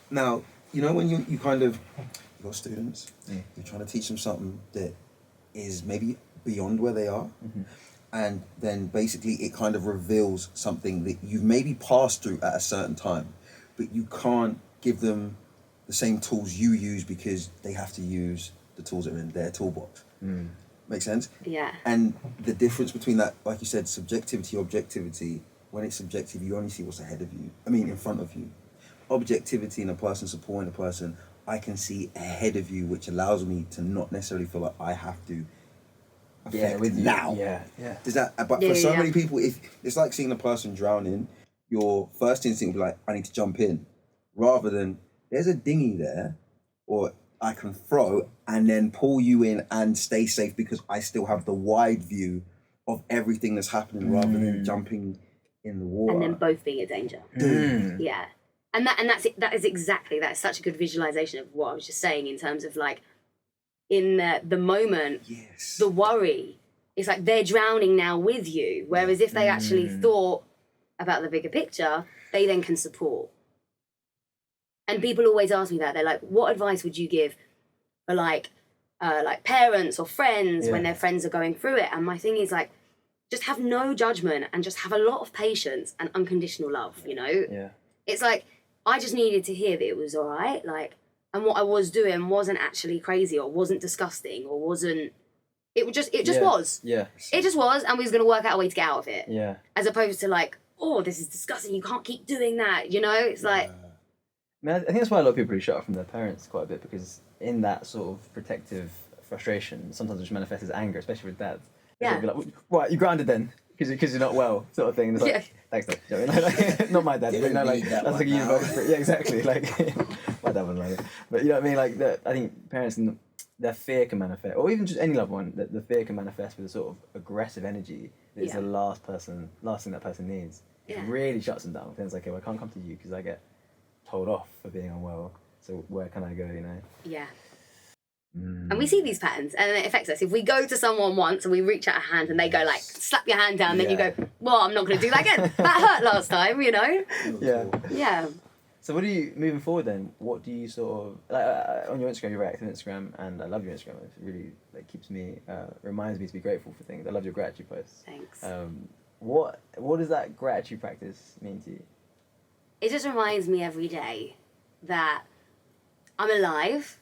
Now, you know when you kind of, you've got students, you're trying to teach them something that is maybe beyond where they are, and then basically it kind of reveals something that you've maybe passed through at a certain time, but you can't give them the same tools you use because they have to use the tools that are in their toolbox. Make sense? Yeah. And the difference between that, like you said, subjectivity, objectivity, when it's subjective, you only see what's ahead of you. I mean, in front of you. Objectivity in a person supporting a person, I can see ahead of you, which allows me to not necessarily feel like I have to affect with you. now. Yeah. Does that? But for so many people, if it's like seeing a person drowning, your first instinct will be like, I need to jump in, rather than there's a dinghy there, or I can throw and then pull you in and stay safe because I still have the wide view of everything that's happening, rather than jumping in the water. And then both being a danger. Yeah. And that's it. That is such a good visualization of what I was just saying in terms of like, in the moment, Yes. the worry, it's like they're drowning now with you. Whereas if they actually thought about the bigger picture, they then can support. And people always ask me that. They're like, what advice would you give for like parents or friends when their friends are going through it? And my thing is like, just have no judgment and just have a lot of patience and unconditional love, you know? Yeah. It's like, I just needed to hear that it was all right. Like, and what I was doing wasn't actually crazy or wasn't disgusting or wasn't, it just was. Yeah. It just was, and we was going to work out a way to get out of it. Yeah. As opposed to like, oh, this is disgusting, you can't keep doing that, you know? It's like... I mean, I think that's why a lot of people really shut off from their parents quite a bit, because in that sort of protective frustration, sometimes it just manifests as anger, especially with dads. Yeah. They'll be like, right, you grounded then, because you're not well, sort of thing. And it's like, thanks, Dad. You know what I mean? Like, not my dad, but you know, like, that's like a universal... Yeah, exactly. Like, my dad wouldn't like it. But you know what I mean? Like, I think parents, their fear can manifest, or even just any loved one, the fear can manifest with a sort of aggressive energy that is the last thing that person needs. It really shuts them down. Then it's like, okay, well, I can't come to you because I get told off for being unwell. So where can I go, you know? Yeah. And we see these patterns and it affects us. If we go to someone once and we reach out a hand and they go like, slap your hand down, then you go, well, I'm not going to do that again. That hurt last time, you know? Yeah. So what do you, moving forward then, what do you sort of, like, on your Instagram, you're very active on Instagram, and I love your Instagram. It really keeps me, reminds me to be grateful for things. I love your gratitude posts. Thanks. What does that gratitude practice mean to you? It just reminds me every day that I'm alive,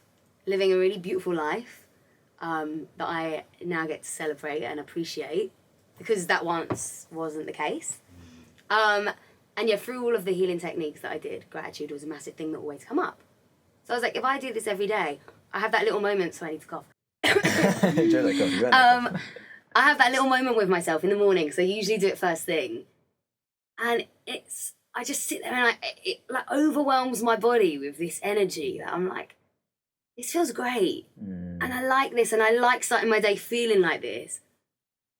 living a really beautiful life, that I now get to celebrate and appreciate, because that once wasn't the case. And yeah, through all of the healing techniques that I did, gratitude was a massive thing that always come up. So I was like, if I do this every day, I have that little moment, so I need to cough. Enjoy that coffee, I have that little moment with myself in the morning, so I usually do it first thing. And I just sit there and it like overwhelms my body with this energy that I'm like, this feels great. And I like this, and I like starting my day feeling like this.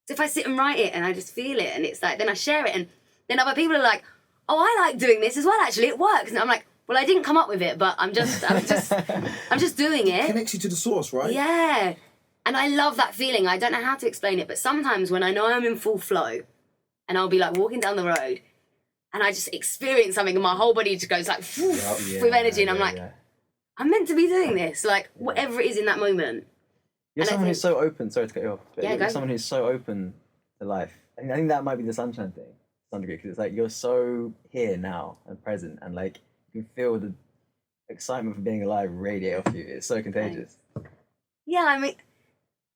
So if I sit and write it and I just feel it, and it's like, then I share it, and then other people are like, oh, I like doing this as well, actually, it works. And I'm like, well, I didn't come up with it, but I'm just doing it. It connects you to the source, right? Yeah. And I love that feeling. I don't know how to explain it, but sometimes when I know I'm in full flow, and I'll be like walking down the road, and I just experience something, and my whole body just goes like with energy, and I'm like, I'm meant to be doing this, like whatever it is in that moment. You're someone who's so open. Sorry to cut you off, but you're go. someone who's so open to life. I think that might be the sunshine thing, to some degree, because it's like you're so here now and present, and like you can feel the excitement for being alive radiate off you. It's so contagious. Yeah, I mean,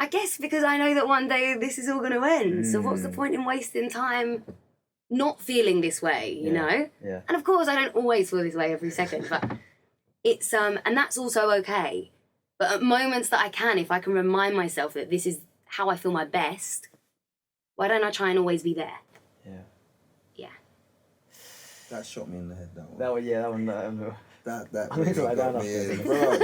I guess because I know that one day this is all going to end. So what's the point in wasting time not feeling this way, you know? Yeah. And of course, I don't always feel this way every second, but it's and that's also okay. But at moments that I can, if I can remind myself that this is how I feel my best, why don't I try and always be there? Yeah. Yeah. That shot me in the head, that one. That one. That I need to write down got me in. after. Bro,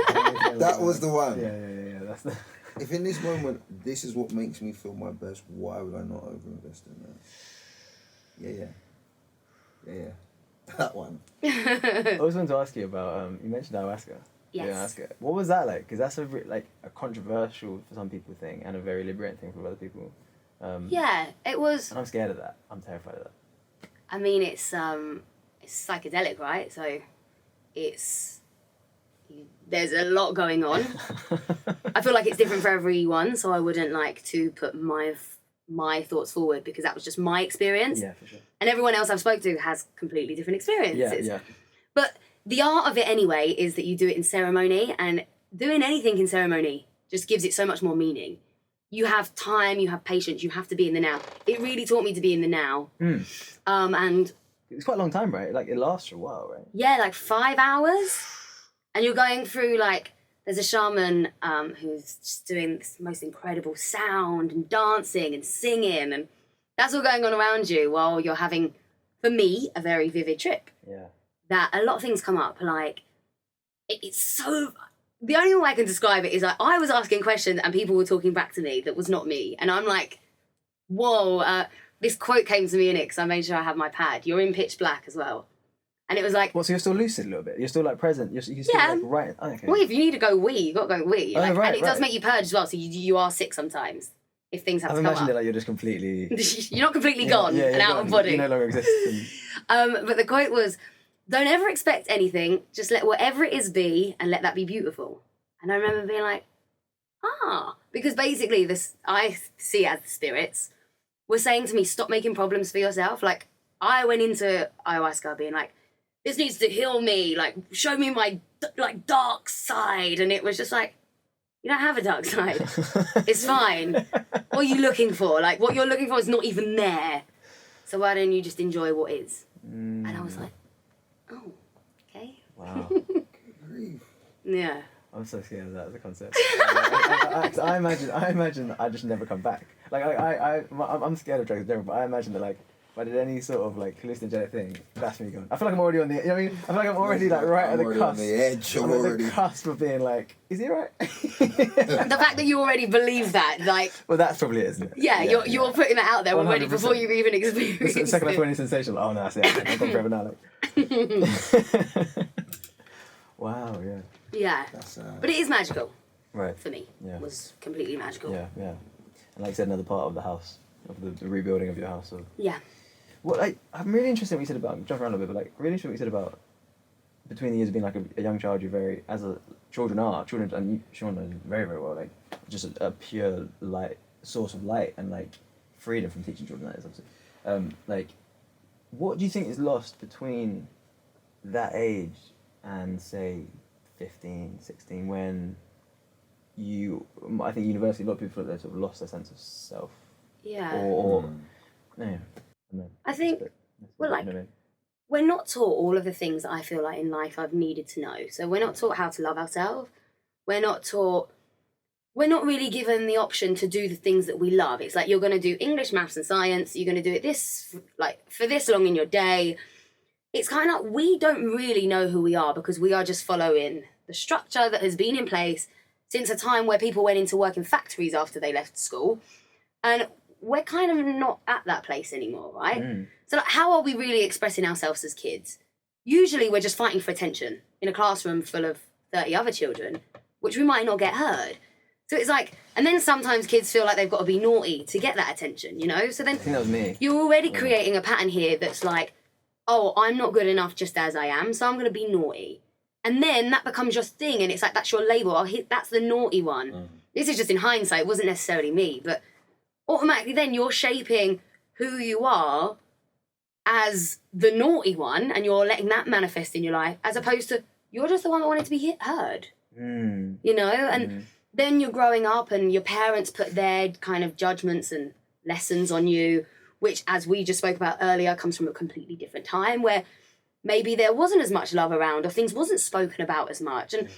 that was the one. Yeah. That's the... If in this moment, this is what makes me feel my best, why would I not overinvest in that? Yeah. That one. I always wanted to ask you about, you mentioned ayahuasca. Yes. Ayahuasca. What was that like? Because that's a controversial for some people thing, and a very liberating thing for other people. Yeah, it was. And I'm scared of that. I'm terrified of that. I mean, it's psychedelic, right? So there's a lot going on. I feel like it's different for everyone, so I wouldn't like to put my thoughts forward, because that was just my experience. Yeah, for sure. And everyone else I've spoke to has completely different experiences. Yeah. But the art of it anyway is that you do it in ceremony, and doing anything in ceremony just gives it so much more meaning. You have time, you have patience, you have to be in the now. It really taught me to be in the now. And it's quite a long time, right? Like, it lasts for a while, right? yeah, like 5 hours. And you're going through, like, there's a shaman who's just doing this most incredible sound and dancing and singing, and that's all going on around you while you're having, for me, a very vivid trip. Yeah. That a lot of things come up, like, it's so... The only way I can describe it is like I was asking questions and people were talking back to me that was not me. And I'm like, whoa, this quote came to me in it because I made sure I have my pad. You're in pitch black as well. And it was like... Well, so you're still lucid a little bit? You're still, like, present? You're still, like, right... Oh, okay. Well, if you need to go wee, you got to go wee. Oh, Like, right, and it does right. make you purge as well, so you are sick sometimes if things have I've to come imagined up. it like you're just completely... You're not completely gone and out of body. You no longer exist. But the quote was, don't ever expect anything, just let whatever it is be and let that be beautiful. And I remember being like, because basically this, I see it as the spirits were saying to me, stop making problems for yourself. Like, I went into ayahuasca being like, this needs to heal me, like, show me my, like, dark side. And it was just like, you don't have a dark side. It's fine. What are you looking for? Like, what you're looking for is not even there. So why don't you just enjoy what is? And I was like, oh, okay. Wow. Good grief. Yeah. I'm so scared of that as a concept. I imagine I just never come back. Like, I'm scared of drugs in general, but I imagine that, like, if I did any sort of, like, hallucinogenic thing, that's me gone. I feel like I'm already on the, you know what I mean? I feel like I'm already, like, right at the cusp. On the edge, I'm already. at the cusp of being like, is he right? The fact that you already believe that, like, Well, that's probably it, isn't it? yeah, you're putting that out there already 100%. before you've even experienced The second I feel it. any sensation, like, oh no, that's it. I'm gone forever now. Like. Wow, yeah. Yeah. That's, But it is magical Right. for me. Yeah. It was completely magical. Yeah, yeah. And like I said, another part of the house, of the rebuilding of your house. So. Yeah. Well, like, I'm really interested in what you said about, I'm jumping around a bit, but like, really interested in what you said about between the years of being like a young child, you're very, as a, children, and you, Shean knows very, very well, like, just a pure light, source of light and like freedom from teaching children, that is obviously. Like, what do you think is lost between that age and say 15, 16, when I think universally a lot of people feel like they sort of lost their sense of self? Yeah. Or no. I think, well, like, we're not taught all of the things that I feel like in life I've needed to know. So we're not taught how to love ourselves. We're not really given the option to do the things that we love. It's like, you're going to do English, maths and science. You're going to do it this, like, for this long in your day. It's kind of like we don't really know who we are because we are just following the structure that has been in place since a time where people went into work in factories after they left school. And we're kind of not at that place anymore, right? So like, how are we really expressing ourselves as kids? Usually we're just fighting for attention in a classroom full of 30 other children, which we might not get heard. So it's like, and then sometimes kids feel like they've got to be naughty to get that attention, you know? So then I think that was me. you're already creating a pattern here that's like, oh, I'm not good enough just as I am, so I'm going to be naughty. And then that becomes your thing, and it's like, that's your label. Oh, that's the naughty one. This is just in hindsight. It wasn't necessarily me, but automatically then you're shaping who you are as the naughty one, and you're letting that manifest in your life, as opposed to you're just the one that wanted to be heard. You know? And then you're growing up and your parents put their kind of judgments and lessons on you, which, as we just spoke about earlier, comes from a completely different time where maybe there wasn't as much love around or things wasn't spoken about as much. And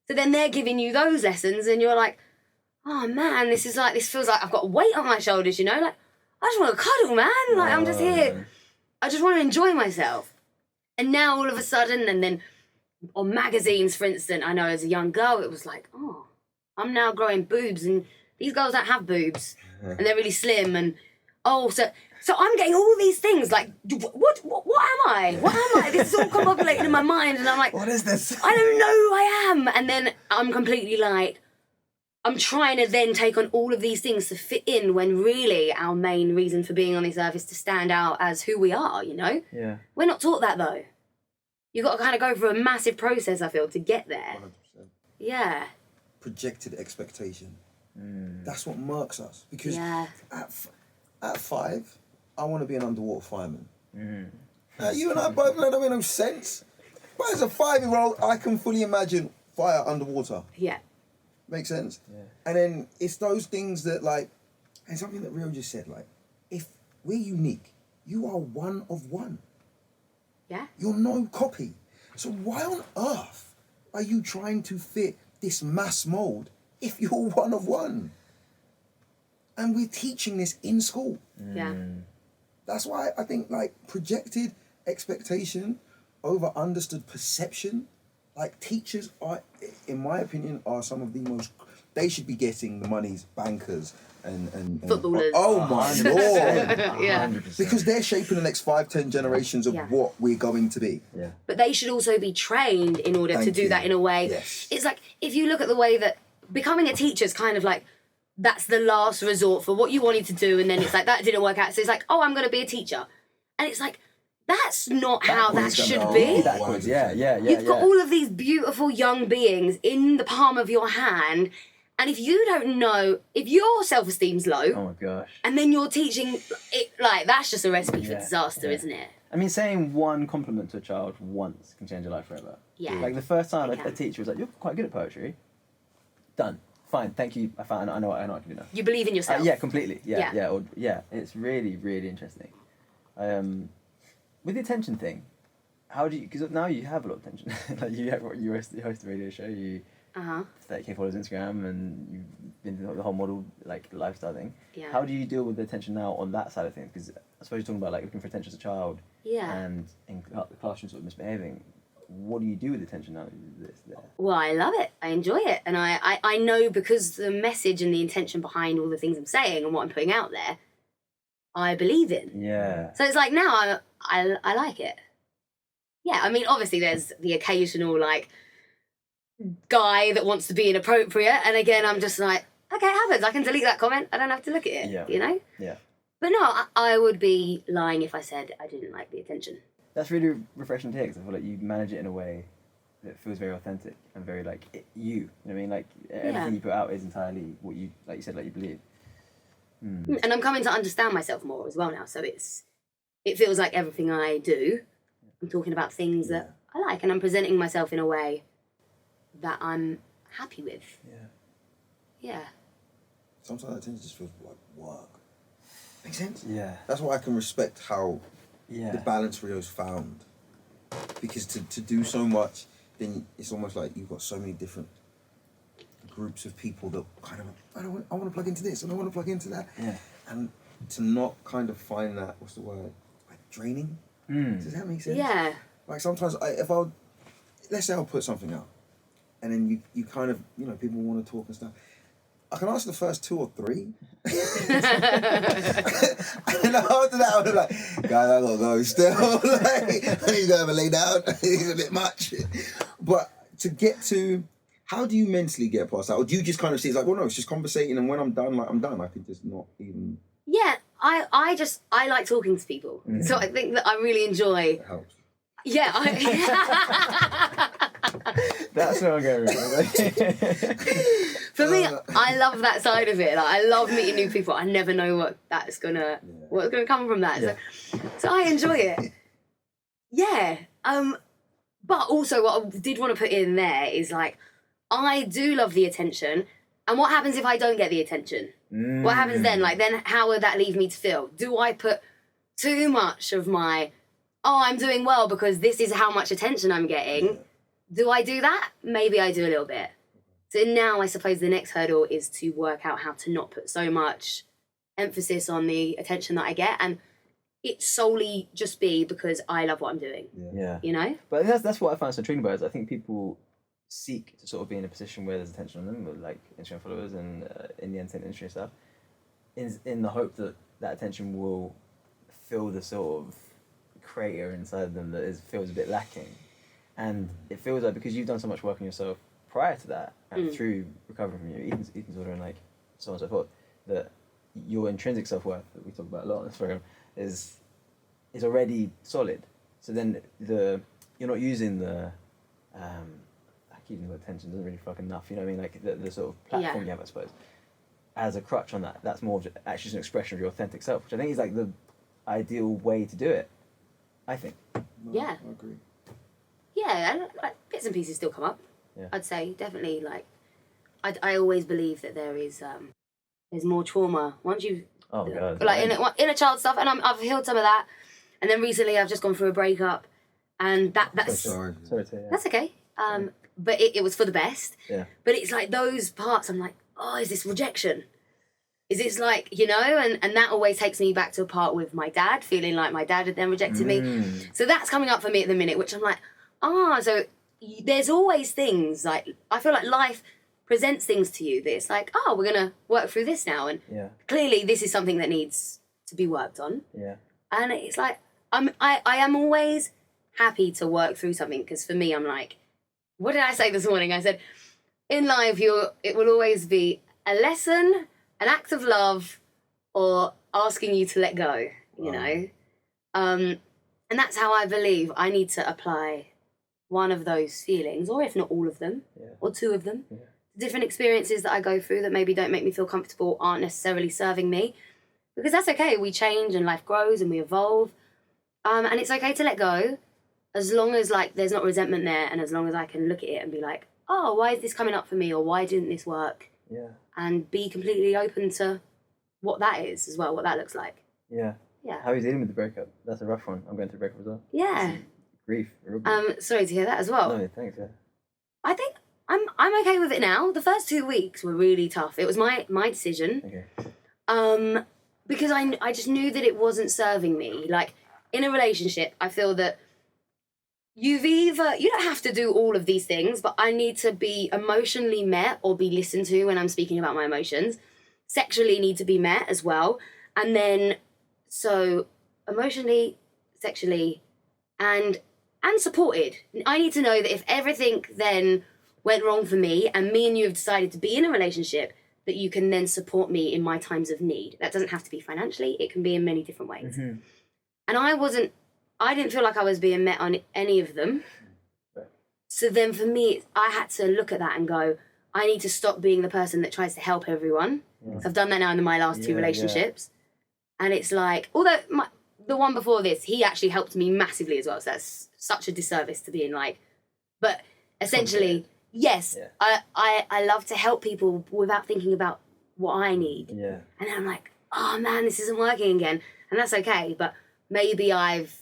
so then they're giving you those lessons and you're like, oh man, this feels like I've got a weight on my shoulders, you know? Like, I just want to cuddle, man. Like, I'm just here. I just want to enjoy myself. And now all of a sudden, and then on magazines, for instance, I know as a young girl, it was like, oh, I'm now growing boobs and these girls don't have boobs and they're really slim. And, oh, so I'm getting all these things, like, what am I? What am I? This is all combobulating in my mind, and I'm like, what is this? I don't know who I am. And then I'm completely like, I'm trying to then take on all of these things to fit in when really our main reason for being on this earth is to stand out as who we are, you know? Yeah. We're not taught that, though. You've got to kind of go through a massive process, I feel, to get there. 100%. Yeah. Projected expectation. That's what marks us. Because Yeah. at 5, I want to be an underwater fireman. You and I both know that makes no sense. But as a 5-year-old, I can fully imagine fire underwater. Yeah. Makes sense? Yeah. And then it's those things that, like, and something that Rio just said, like, if we're unique, you are one of one. Yeah. You're no copy. So why on earth are you trying to fit this mass mold if you're one of one? And we're teaching this in school. Yeah. That's why I think like projected expectation over understood perception, like teachers are, in my opinion, are some of the most, they should be getting the monies, bankers and Footballers. Oh my Lord. Yeah. 100%. Because they're shaping the next 5-10 generations of what we're going to be. Yeah. But they should also be trained in order to Thank do you. that in a way. Yes. It's like, if you look at the way that becoming a teacher is kind of like, that's the last resort for what you wanted to do, and then it's like, that didn't work out. So it's like, oh, I'm going to be a teacher. And it's like, that's not how that should be. Backwards, yeah. You've got all of these beautiful young beings in the palm of your hand, and if you don't know, if your self-esteem's low, Oh my gosh. and then you're teaching it, like, that's just a recipe for Yeah, disaster, yeah. isn't it? I mean, saying one compliment to a child once can change your life forever. Yeah. Like the first time It a can. teacher was like, "You're quite good at poetry." Done. Fine. Thank you. I know what I can do now. You believe in yourself. Yeah, completely. Yeah. Yeah. It's really, really interesting. With the attention thing, how do you? Because now you have a lot of attention. Like you host a radio show. You 30K followers on Instagram, and you've been through the whole model like lifestyle thing. Yeah. How do you deal with the attention now on that side of things? Because I suppose you're talking about like looking for attention as a child. Yeah. And in the classroom sort of misbehaving. What do you do with attention now? Well, I love it. I enjoy it. And I know, because the message and the intention behind all the things I'm saying and what I'm putting out there, I believe in. Yeah. So it's like now I like it. Yeah, I mean, obviously there's the occasional like guy that wants to be inappropriate. And again, I'm just like, okay, it happens. I can delete that comment. I don't have to look at it, you know? Yeah. But no, I would be lying if I said I didn't like the attention. That's really refreshing to hear, because I feel like you manage it in a way that feels very authentic and very like you. You know what I mean? Like everything you put out is entirely what you, like you said, like you believe. And I'm coming to understand myself more as well now. So it feels like everything I do, I'm talking about things that I like, and I'm presenting myself in a way that I'm happy with. Yeah. Sometimes attention just feels like work. Make sense? Yeah. That's why I can respect how Yeah. the balance Rio's found. Because to do so much, then it's almost like you've got so many different groups of people that kind of, I want to plug into this and I want to plug into that. Yeah. And to not kind of find that, what's the word, like draining? Does that make sense? Yeah. Like sometimes let's say I'll put something out and then you kind of, you know, people want to talk and stuff. I can answer the first 2 or 3. And then after that, I was like, guys, I gotta go still. Like, I need to go have a lay down. It's a bit much. But to get to, how do you mentally get past that? Or do you just kind of see, it's like, well, no, it's just conversating, and when I'm done, like, I'm done. I could just not even... Yeah, I like talking to people. So I think that I really enjoy... It helps. Yeah, That's what I'm going with. For me, I love that side of it. Like, I love meeting new people. I never know what's gonna come from that. Yeah. So I enjoy it. Yeah. But also what I did want to put in there is like, I do love the attention. And what happens if I don't get the attention? What happens then? Like, then how would that leave me to feel? Do I put too much of my, oh, I'm doing well because this is how much attention I'm getting? Yeah. Do I do that? Maybe I do a little bit. So now I suppose the next hurdle is to work out how to not put so much emphasis on the attention that I get, and it solely just be because I love what I'm doing. Yeah. You know? But that's what I find so intriguing about it. Is I think people seek to sort of be in a position where there's attention on them, with like Instagram followers and in the entertainment industry and stuff, in the hope that that attention will fill the sort of crater inside them that feels a bit lacking. And it feels like because you've done so much work on yourself prior to that, and through recovering from your eating disorder and like so on and so forth, that your intrinsic self-worth that we talk about a lot on this program is already solid. So then you're not using the I keep using the word attention, doesn't really fuck enough, you know what I mean? Like the sort of platform you have, I suppose, as a crutch on that. That's more of actually just an expression of your authentic self, which I think is like the ideal way to do it, I think. No, Yeah. I agree. Yeah, and like, bits and pieces still come up. Yeah. I'd say definitely. Like, I always believe that there's more trauma once you like inner child stuff, and I've healed some of that, and then recently I've just gone through a breakup, and that's Sorry. Sorry to hear. that's okay. but it was for the best. Yeah. But it's like those parts, I'm like, oh, is this rejection? Is this like, you know, and that always takes me back to a part with my dad, feeling like my dad had then rejected me. So that's coming up for me at the minute, which I'm like, so there's always things, like, I feel like life presents things to you that it's like, oh, we're going to work through this now. And clearly this is something that needs to be worked on. Yeah. And it's like, I am always happy to work through something, because for me, I'm like, what did I say this morning? I said, in life, it will always be a lesson, an act of love, or asking you to let go, you know? And that's how I believe I need to apply one of those feelings, or if not all of them, or two of them. Different experiences that I go through that maybe don't make me feel comfortable aren't necessarily serving me, because that's okay. We change and life grows and we evolve. And it's okay to let go, as long as like there's not resentment there, and as long as I can look at it and be like, oh, why is this coming up for me, or why didn't this work? Yeah. And be completely open to what that is as well, what that looks like. Yeah. Yeah. How are you dealing with the breakup? That's a rough one. I'm going through a breakup as well. Yeah. Grief. Real grief. Sorry to hear that as well. No, thanks. Yeah. I think I'm okay with it now. The first 2 weeks were really tough. It was my decision. Okay. Because I just knew that it wasn't serving me. Like, in a relationship, I feel that you don't have to do all of these things, but I need to be emotionally met or be listened to when I'm speaking about my emotions. Sexually need to be met as well. And then, so emotionally, sexually, and supported. I need to know that if everything then went wrong for me, and me and you have decided to be in a relationship, that you can then support me in my times of need. That doesn't have to be financially. It can be in many different ways. And I didn't feel like I was being met on any of them. So then for me, I had to look at that and go, I need to stop being the person that tries to help everyone. So I've done that now in my last 2 relationships. And it's like, although the one before this, he actually helped me massively as well. So that's such a disservice to being like, but essentially, yes, I love to help people without thinking about what I need. Yeah. And then I'm like, oh man, this isn't working again. And that's okay, but maybe I've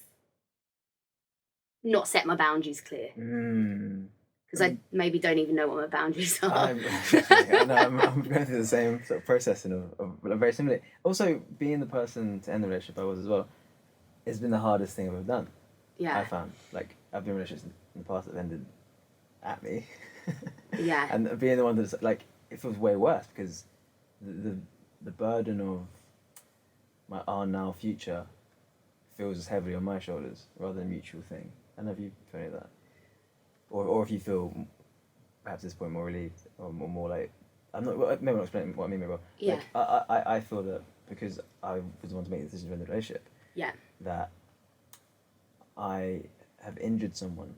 not set my boundaries clear. Because I maybe don't even know what my boundaries are. I'm going through the same sort of processing of very similar. Also, being the person to end the relationship I was as well, it's been the hardest thing I've ever done. Yeah. I found. Like, I've been in relationships in the past that have ended at me. Yeah. And being the one that's, like, it feels way worse, because the burden of our now future feels as heavily on my shoulders rather than a mutual thing. I don't know if you feel any of that. Or if you feel, perhaps at this point, more relieved, or more like, maybe I'm not explaining what I mean very well. Yeah. Like, I feel that because I was the one to make the decision to end the relationship, that I have injured someone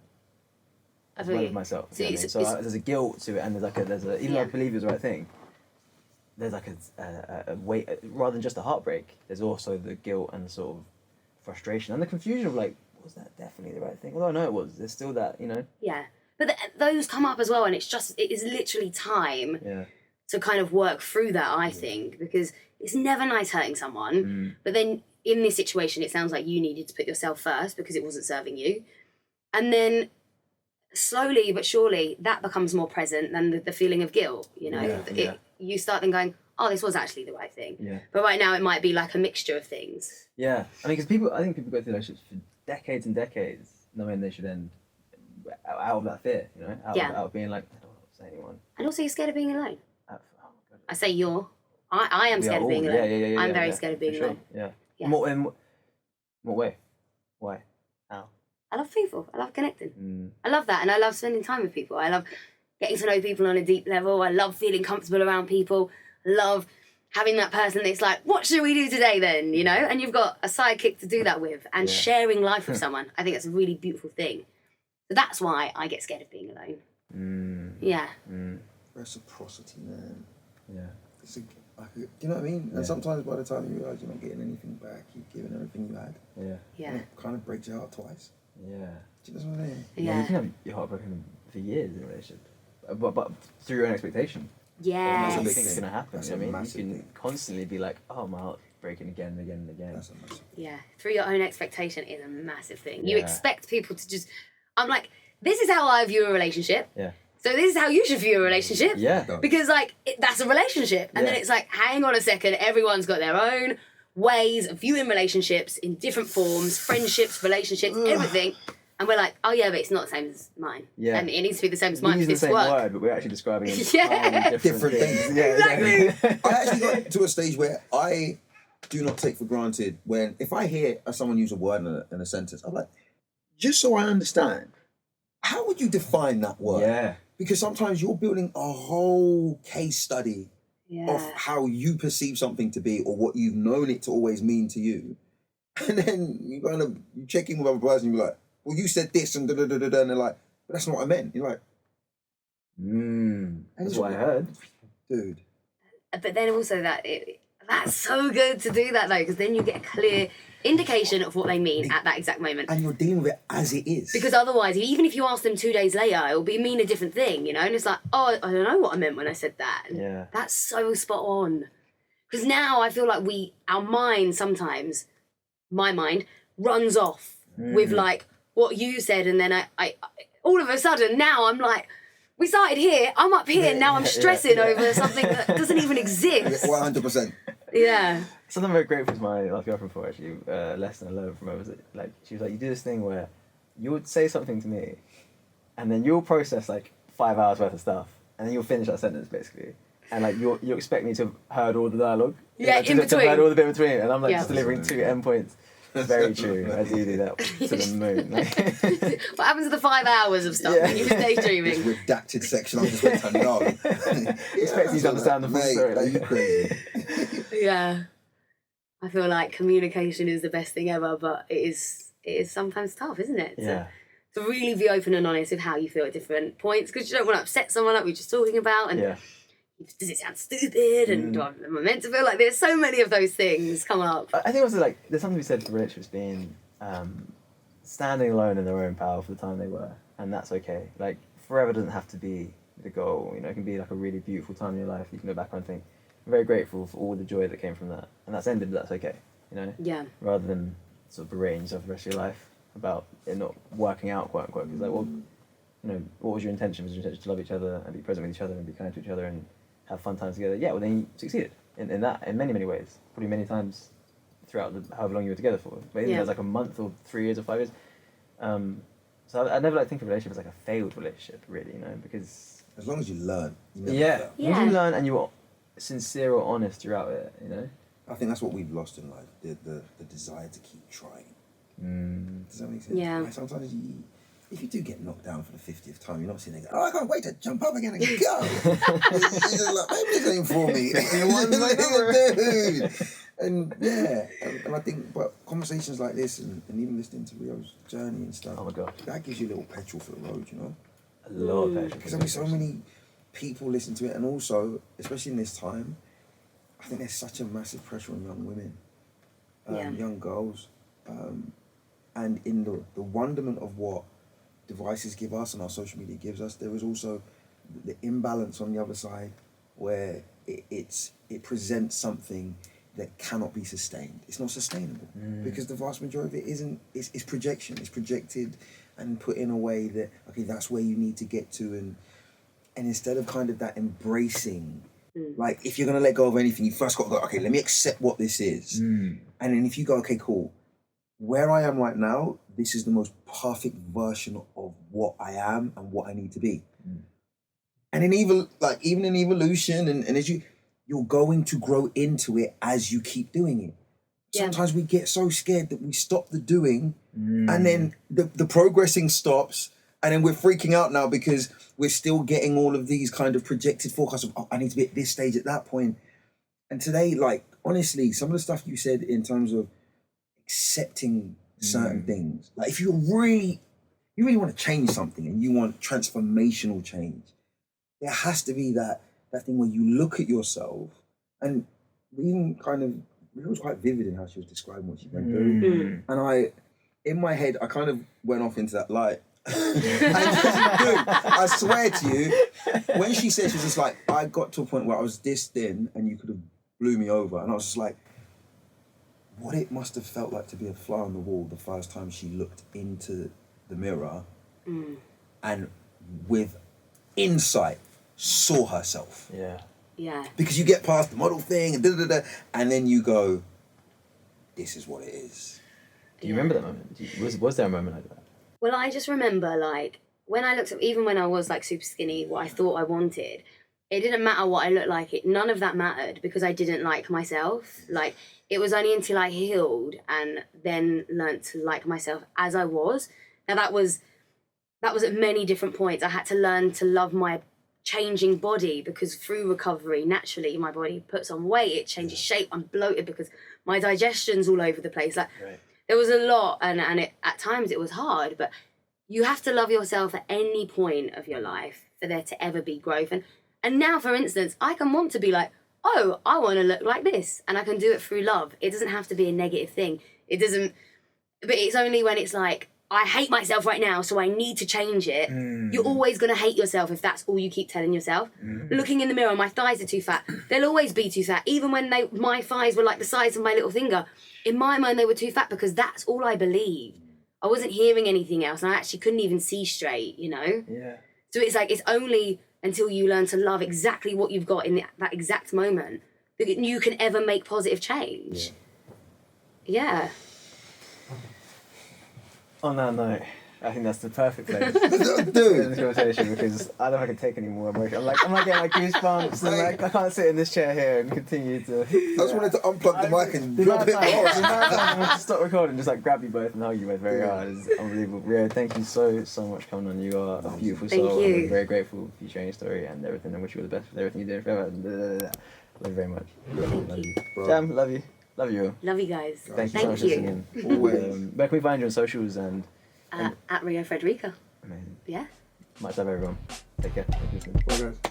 as well as myself. So there's a guilt to it, and there's a even though I believe it was the right thing, there's like a weight, rather than just a heartbreak, there's also the guilt and the sort of frustration and the confusion of like, was that definitely the right thing? Although I know it was, there's still that, you know? Yeah. But those come up as well, and it is literally time to kind of work through that, I think, because it's never nice hurting someone. But then in this situation, it sounds like you needed to put yourself first because it wasn't serving you. And then slowly but surely, that becomes more present than the feeling of guilt, you know? You start then going, oh, this was actually the right thing. Yeah. But right now, it might be like a mixture of things. Yeah. I mean, because I think people go through relationships for decades and decades knowing they should end out of that fear, you know? Out of being like, I don't want to say anyone. And also, you're scared of being alone. I say I am scared of being alone. I'm very scared of being alone. Yeah. In what way? Why? How? I love people. I love connecting. I love that, and I love spending time with people. I love getting to know people on a deep level. I love feeling comfortable around people. I love having that person that's like, what should we do today then, you know? And you've got a sidekick to do that with, and sharing life with someone. I think that's a really beautiful thing. So that's why I get scared of being alone. Yeah. Reciprocity, man. Yeah. Do you know what I mean? And sometimes by the time you realise you're not getting anything back, you've given everything you had. Yeah. And it kind of breaks your heart twice. Yeah. Do you know what I mean? Yeah. You can have your heart broken for years in a relationship, but through your own expectation. Yes. That's a big thing that's going to happen. That's I mean, you can thing. constantly be like, oh, my heart's breaking again and again and again. That's a massive thing. Yeah. Through your own expectation is a massive thing. You expect people to just... I'm like, this is how I view a relationship. Yeah. So this is how you should view a relationship. Yeah. Because like that's a relationship. And then Yeah. it's like, hang on a second, everyone's got their own ways of viewing relationships in different forms, friendships, relationships, everything. And we're like, oh yeah, but it's not the same as mine. Yeah. And it needs to be the same as We mine for use the this same work. word, but we're actually describing Yeah. entirely different things. Yeah, Exactly. I actually got to a stage where I do not take for granted when, if I hear someone use a word in a sentence, I'm like, just so I understand, how would you define that word? Yeah. Because sometimes you're building a whole case study Yeah. of how you perceive something to be or what you've known it to always mean to you. And then you check in with another person and you're like, well, you said this and da-da-da-da-da, and they're like, but that's not what I meant. You're like, That's what I heard. dude. But then also that's so good to do that though, because then you get a clear indication of what they mean at that exact moment. And you're dealing with it as it is. Because otherwise, even if you ask them 2 days later, it'll mean a different thing, you know? And it's like, oh, I don't know what I meant when I said that. And Yeah. that's so spot on. Because now I feel like our mind sometimes, my mind, runs off with like what you said. And then I all of a sudden now I'm like, we started here, I'm up here, now I'm stressing over something that doesn't even exist. 100%. Yeah. Something I'm very grateful to my last girlfriend for, actually, lesson I learned from her was that, like, she was like, you do this thing where you would say something to me, and then you'll process like 5 hours worth of stuff, and then you'll finish that sentence basically, and like you expect me to have heard all the dialogue, Yeah, like, in to between. heard all the bit between, and I'm like Yeah. just delivering 2 endpoints. It's very true. I do that to the moon. What happens to the 5 hours of stuff when you're daydreaming? This redacted section, I'm just going to know. Expect you to understand the full Mate, story. are you crazy? Yeah. I feel like communication is the best thing ever, but it is sometimes tough, isn't it? Yeah. To really be open and honest with how you feel at different points, because you don't want to upset someone like we were just talking about, and Yeah. does it sound stupid, and am I meant to feel like this? So many of those things come up. I think also, like, there's something to be said for relationships being standing alone in their own power for the time they were, and that's okay. Like, forever doesn't have to be the goal. You know, it can be like a really beautiful time in your life. You can go back and think, I'm very grateful for all the joy that came from that, and that's ended. But that's okay. You know, Yeah. rather than sort of berating yourself the rest of your life about it not working out, quote unquote. Because like, well, you know, what was your intention? Was your intention to love each other and be present with each other and be kind to each other and have fun times together? Yeah, well then you succeeded in that in many ways, probably many times throughout however long you were together for. But even if it was like a month or 3 years or 5 years. So I never like think of a relationship as like a failed relationship, really, you know, because As long as you learn. You never yeah, fail. once you learn and you are sincere or honest throughout it, you know. I think that's what we've lost in life, the desire to keep trying. Does that make sense? Yeah. Like sometimes if you do get knocked down for the 50th time, you're not sitting there going, oh, I can't wait to jump up again and go. You're just like, maybe this ain't for me. Dude. And yeah, and I think, but conversations like this and even listening to Rio's journey and stuff, Oh my God. that gives you a little petrol for the road, you know? A lot of passion. Because I mean, so many people listen to it, and also, especially in this time, I think there's such a massive pressure on young women, young girls, and in the wonderment of what devices give us and our social media gives us, there is also the imbalance on the other side, where it presents something that cannot be sustained. It's not sustainable because the vast majority of it isn't. It's projection. It's projected and put in a way that, okay, that's where you need to get to, and instead of kind of that embracing, like if you're gonna let go of anything, you first got to go, okay, let me accept what this is, and then if you go, okay, cool, where I am right now, this is the most perfect version of what I am and what I need to be, and in even in evolution, and as you're going to grow into it as you keep doing it. Yeah. Sometimes we get so scared that we stop the doing, and then the progressing stops, and then we're freaking out now because we're still getting all of these kind of projected forecasts of, oh, I need to be at this stage at that point. And today, like, honestly, some of the stuff you said in terms of accepting certain things, like if you really want to change something and you want transformational change, there has to be that thing where you look at yourself, and even kind of, it was quite vivid in how she was describing what she went through. And in my head, I kind of went off into that light. And dude, I swear to you, when she said, she was just like, I got to a point where I was this thin and you could have blew me over. And I was just like, what it must have felt like to be a fly on the wall the first time she looked into the mirror and with insight saw herself. Yeah. Yeah. Because you get past the model thing and then you go, this is what it is. Do you remember that moment? Was there a moment like that? Well, I just remember, like, when I looked at, even when I was, like, super skinny, what I thought I wanted, it didn't matter what I looked like. None of that mattered because I didn't like myself. Like, it was only until I healed and then learnt to like myself as I was. Now, that was at many different points. I had to learn to love my changing body because through recovery, naturally, my body puts on weight, it changes shape. I'm bloated because my digestion's all over the place. Like, Right. There was a lot, and at times it was hard, but you have to love yourself at any point of your life for there to ever be growth. And now, for instance, I can want to be like, oh, I want to look like this, and I can do it through love. It doesn't have to be a negative thing. It doesn't, but it's only when it's like, I hate myself right now, so I need to change it. You're always going to hate yourself if that's all you keep telling yourself. Looking in the mirror, my thighs are too fat. They'll always be too fat. Even when my thighs were like the size of my little finger, in my mind they were too fat because that's all I believed. I wasn't hearing anything else, and I actually couldn't even see straight, you know? Yeah. So it's like, it's only until you learn to love exactly what you've got in that exact moment that you can ever make positive change. Yeah. On that note, I think that's the perfect place Dude. in this conversation because I don't know if I can take any more emotion. I'm like getting like goosebumps and like I can't sit in this chair here and continue to. I just wanted to unplug the mic and The drop amount it of time- off. the amount of time I want to stop recording, just like grab you both and hug you both very hard is unbelievable. Rio, thank you so much for coming on. You are a beautiful Thank soul. you. I'm very grateful for you sharing your story and everything. I wish you all the best with everything you did forever. Love you very much. Love you. Bro. Jam, love you. Love you all. Love you guys. Thank you so much for singing. Always. Where can we find you on socials and At Rio Fredrika. amazing. Yeah. Much love everyone. Take care. Thank you for listening. Bye, guys.